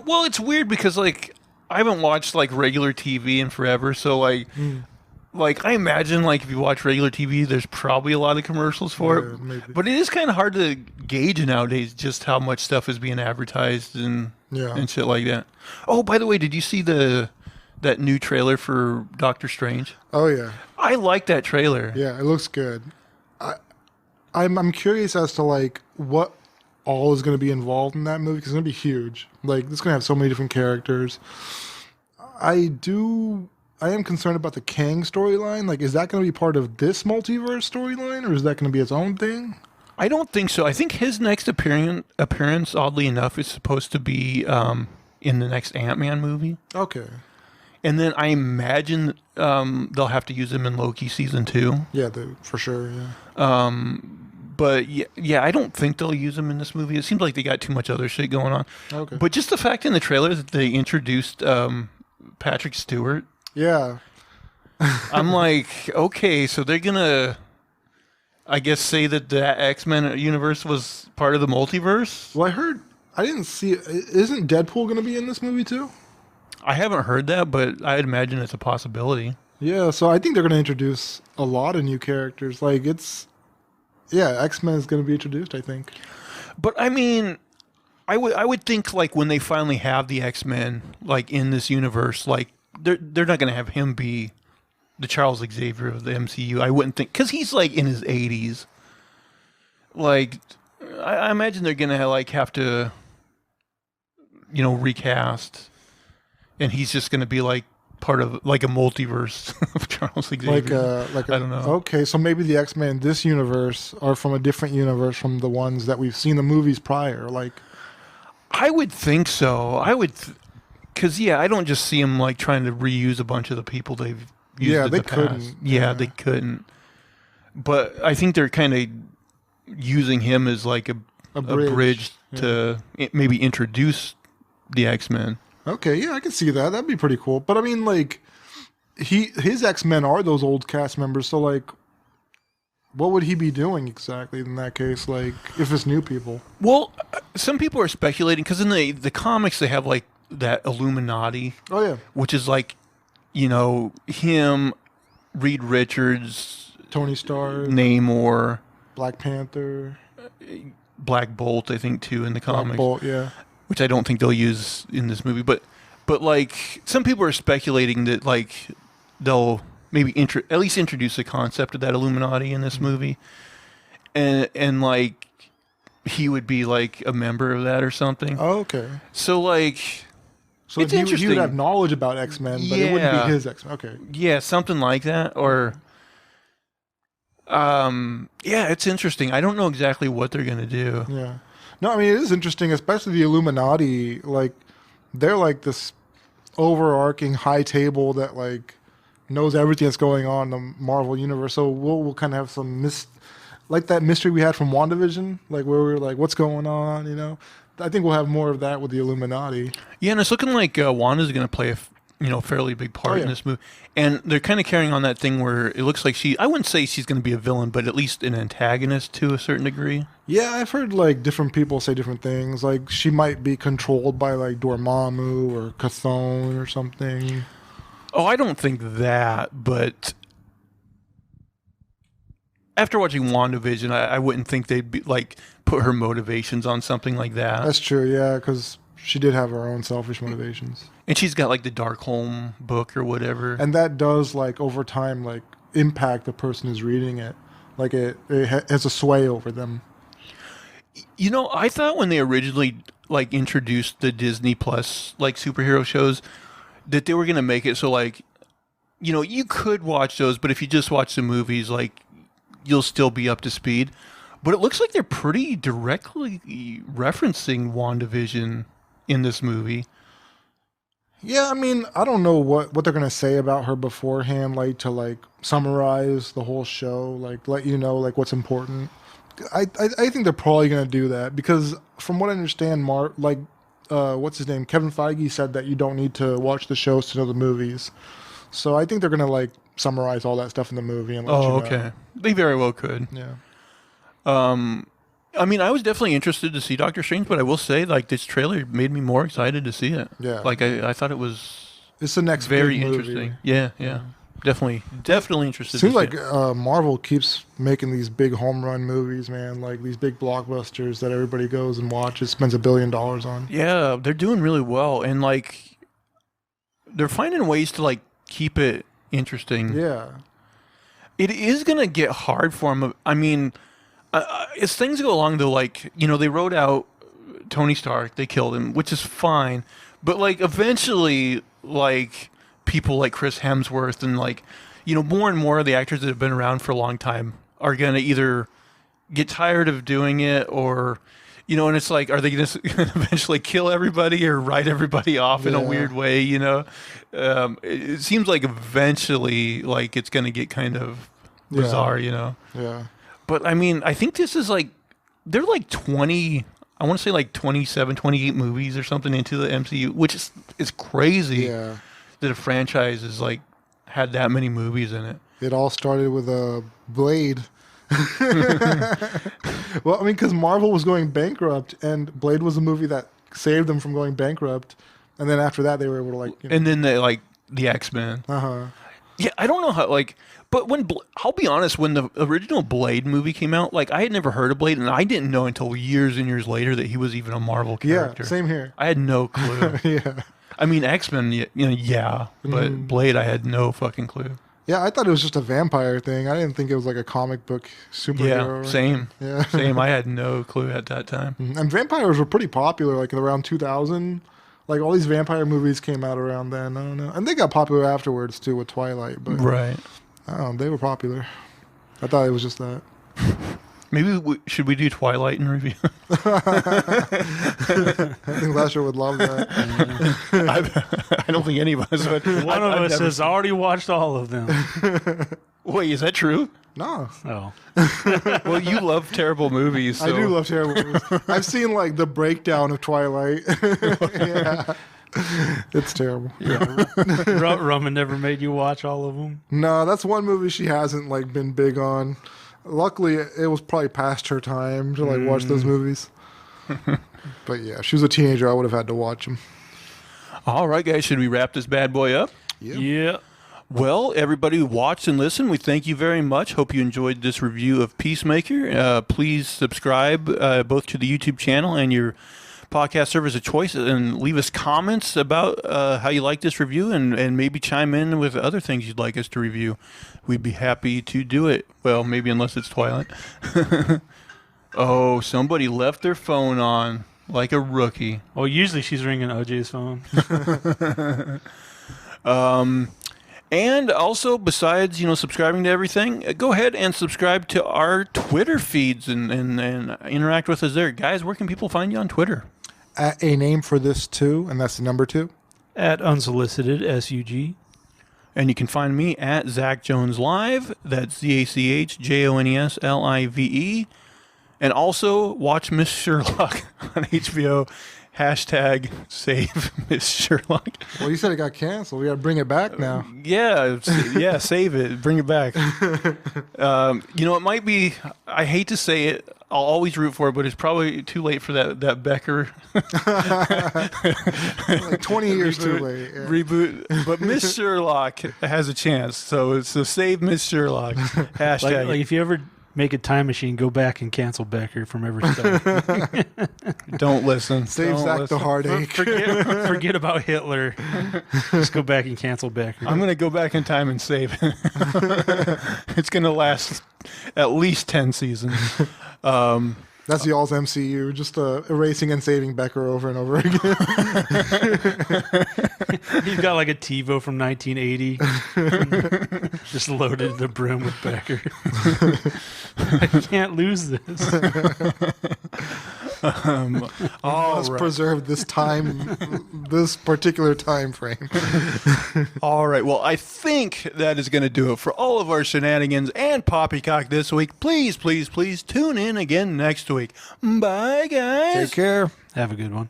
Well, it's weird because like I haven't watched like regular TV in forever, so like I imagine like if you watch regular TV, there's probably a lot of commercials for Yeah, it. maybe. But it is kind of hard to gauge nowadays just how much stuff is being advertised and shit like that. Oh, by the way, did you see that new trailer for Doctor Strange? Oh, yeah. I like that trailer. Yeah, it looks good. I'm curious as to like what all is going to be involved in that movie because it's going to be huge. Like it's going to have so many different characters. I am concerned about the Kang storyline. Like, is that going to be part of this multiverse storyline, or is that going to be its own thing? I don't think so. I think his next appearance, oddly enough, is supposed to be in the next Ant-Man movie. Okay. And then I imagine they'll have to use him in Loki season 2. Yeah, for sure. Yeah. But yeah, I don't think they'll use him in this movie. It seems like they got too much other shit going on. Okay. But just the fact in the trailer that they introduced Patrick Stewart, Yeah. I'm like, okay, so they're gonna, I guess, say that the X-Men universe was part of the multiverse. Well, I didn't see. Isn't Deadpool going to be in this movie too? I haven't heard that, but I'd imagine it's a possibility. Yeah. So I think they're going to introduce a lot of new characters. Like X-Men is going to be introduced, I think. But I mean, I would think like when they finally have the X-Men like in this universe, like they're not going to have him be the Charles Xavier of the MCU. I wouldn't think, because he's like in his 80s. Like I imagine they're going to like have to, recast, and he's just going to be like part of like a multiverse of Charles Xavier. Like I don't know. Okay, so maybe the X-Men in this universe are from a different universe from the ones that we've seen the movies prior. Like, I would think so. Because I don't just see him like trying to reuse a bunch of the people they've used in they the past. couldn't. Yeah, they couldn't. But I think they're kind of using him as like a bridge to maybe introduce the X-Men. Okay, yeah, I can see that. That'd be pretty cool. But I mean, like, his X-Men are those old cast members. So, like, what would he be doing exactly in that case? Like, if it's new people. Well, some people are speculating because in the comics they have like that Illuminati. Oh yeah, Which is like, him, Reed Richards, Tony Stark, Namor, Black Panther, Black Bolt, I think too in the Black comics. Bolt. Yeah. Which I don't think they'll use in this movie, but like some people are speculating that like they'll maybe at least introduce the concept of that Illuminati in this movie, and like he would be like a member of that or something. Oh, okay. So like, So it's he interesting. would have knowledge about X-Men, but it wouldn't Yeah. be his X-Men. Okay. Yeah, something like that, or it's interesting. I don't know exactly what they're gonna do. Yeah. No, I mean, it is interesting, especially the Illuminati. Like, they're like this overarching high table that, like, knows everything that's going on in the Marvel universe. So we'll kind of have some like that mystery we had from WandaVision, like where we were like, what's going on, you know? I think we'll have more of that with the Illuminati. Yeah, and it's looking like Wanda's going to play a fairly big part in this movie. And they're kind of carrying on that thing where it looks like I wouldn't say she's going to be a villain, but at least an antagonist to a certain degree. Yeah, I've heard like different people say different things. Like she might be controlled by like Dormammu or Chthon or something. Oh, I don't think that, but after watching WandaVision, I wouldn't think they'd be like put her motivations on something like that. That's true, yeah, because she did have her own selfish motivations. And she's got like the Darkholme book or whatever. And that does like over time like impact the person who's reading it. Like it has a sway over them. You know, I thought when they originally like introduced the Disney Plus like superhero shows that they were going to make it so like, you know, you could watch those, but if you just watch the movies, like you'll still be up to speed. But it looks like they're pretty directly referencing WandaVision in this movie. Yeah, I mean, I don't know what they're going to say about her beforehand, like to like summarize the whole show, like let you know like what's important. I think they're probably going to do that because from what I understand, what's his name? Kevin Feige said that you don't need to watch the shows to know the movies. So I think they're going to like summarize all that stuff in the movie and let you know. Okay. They very well could. Yeah. I mean, I was definitely interested to see Doctor Strange, but I will say, like, this trailer made me more excited to see it. Yeah. Like, I thought it was It's the next very big movie. interesting. Yeah. Definitely interested Seems to like see it. Marvel keeps making these big home run movies, man. Like these big blockbusters that everybody goes and watches, spends $1 billion on. Yeah, they're doing really well. And, like, they're finding ways to, like, keep it interesting. Yeah. It is going to get hard for them. I mean, as things go along, though, like, you know, they wrote out Tony Stark, they killed him, which is fine. But, like, eventually, like, people like Chris Hemsworth and, like, you know, more and more of the actors that have been around for a long time are going to either get tired of doing it or, you know, and it's like, are they going to eventually kill everybody or write everybody off in a weird way, you know? It seems like eventually, like, it's going to get kind of bizarre, you know? Yeah. But, I mean, I think this is, like, they're, like, 20... I want to say, like, 27, 28 movies or something into the MCU, which is crazy that a franchise is, like, had that many movies in it. It all started with Blade. Well, I mean, because Marvel was going bankrupt, and Blade was a movie that saved them from going bankrupt. And then after that, they were able to, like... You know, and then, the X-Men. Uh-huh. Yeah, I don't know how, like... But I'll be honest, when the original Blade movie came out, like, I had never heard of Blade, and I didn't know until years and years later that he was even a Marvel character. Yeah, same here. I had no clue. Yeah. I mean, X-Men, you know, but Blade, I had no fucking clue. Yeah, I thought it was just a vampire thing. I didn't think it was like a comic book superhero. Yeah, same. Yeah. Same. I had no clue at that time. And vampires were pretty popular, like around 2000. Like all these vampire movies came out around then. I don't know. And they got popular afterwards too with Twilight. But Right. I don't know, they were popular. I thought it was just that. Maybe should we do Twilight in review? I think Lester would love that. I don't think any of us would. One of us has already watched all of them. Wait, is that true? No. Oh. Well, you love terrible movies. So. I do love terrible movies. I've seen like the breakdown of Twilight. Yeah. It's terrible. Yeah. Roman never made you watch all of them? No, that's one movie she hasn't like been big on. Luckily, it was probably past her time to like watch those movies. But yeah, she was a teenager. I would have had to watch them. All right, guys, should we wrap this bad boy up? Yeah. Well, everybody who watched and listened, we thank you very much. Hope you enjoyed this review of Peacemaker. Please subscribe both to the YouTube channel and your podcast service of choice, and leave us comments about how you like this review, and maybe chime in with other things you'd like us to review. We'd be happy to do it. Well, maybe unless it's Twilight. Oh, somebody left their phone on like a rookie. Well, usually she's ringing OJ's phone. And also, besides, you know, subscribing to everything, go ahead and subscribe to our Twitter feeds and interact with us there. Guys, where can people find you on Twitter? At a name for this too, and that's the number 2. At unsolicited SUG. And you can find me at Zach Jones Live. That's ZachJonesLive. And also watch Miss Sherlock on HBO. Hashtag save Miss Sherlock. Well, you said it got canceled. We got to bring it back now. Yeah, save it. Bring it back. It might be, I hate to say it, I'll always root for it, but it's probably too late for that Becker. Like 20 years too late. Yeah. Reboot. But Miss Sherlock has a chance. So save Miss Sherlock. Hashtag. Like if you ever make a time machine, go back and cancel Becker from ever starting. Don't listen. Save Don't Zach listen. the heartache. Forget about Hitler. Just go back and cancel Becker. I'm going to go back in time and save it. It's going to last at least 10 seasons. That's y'all's MCU, just erasing and saving Becker over and over again. He's got like a TiVo from 1980, just loaded to the brim with Becker. I can't lose this. Must preserve this time, this particular time frame. All right. Well, I think that is going to do it for all of our shenanigans and poppycock this week. Please, please, please tune in again next week. Bye, guys. Take care. Have a good one.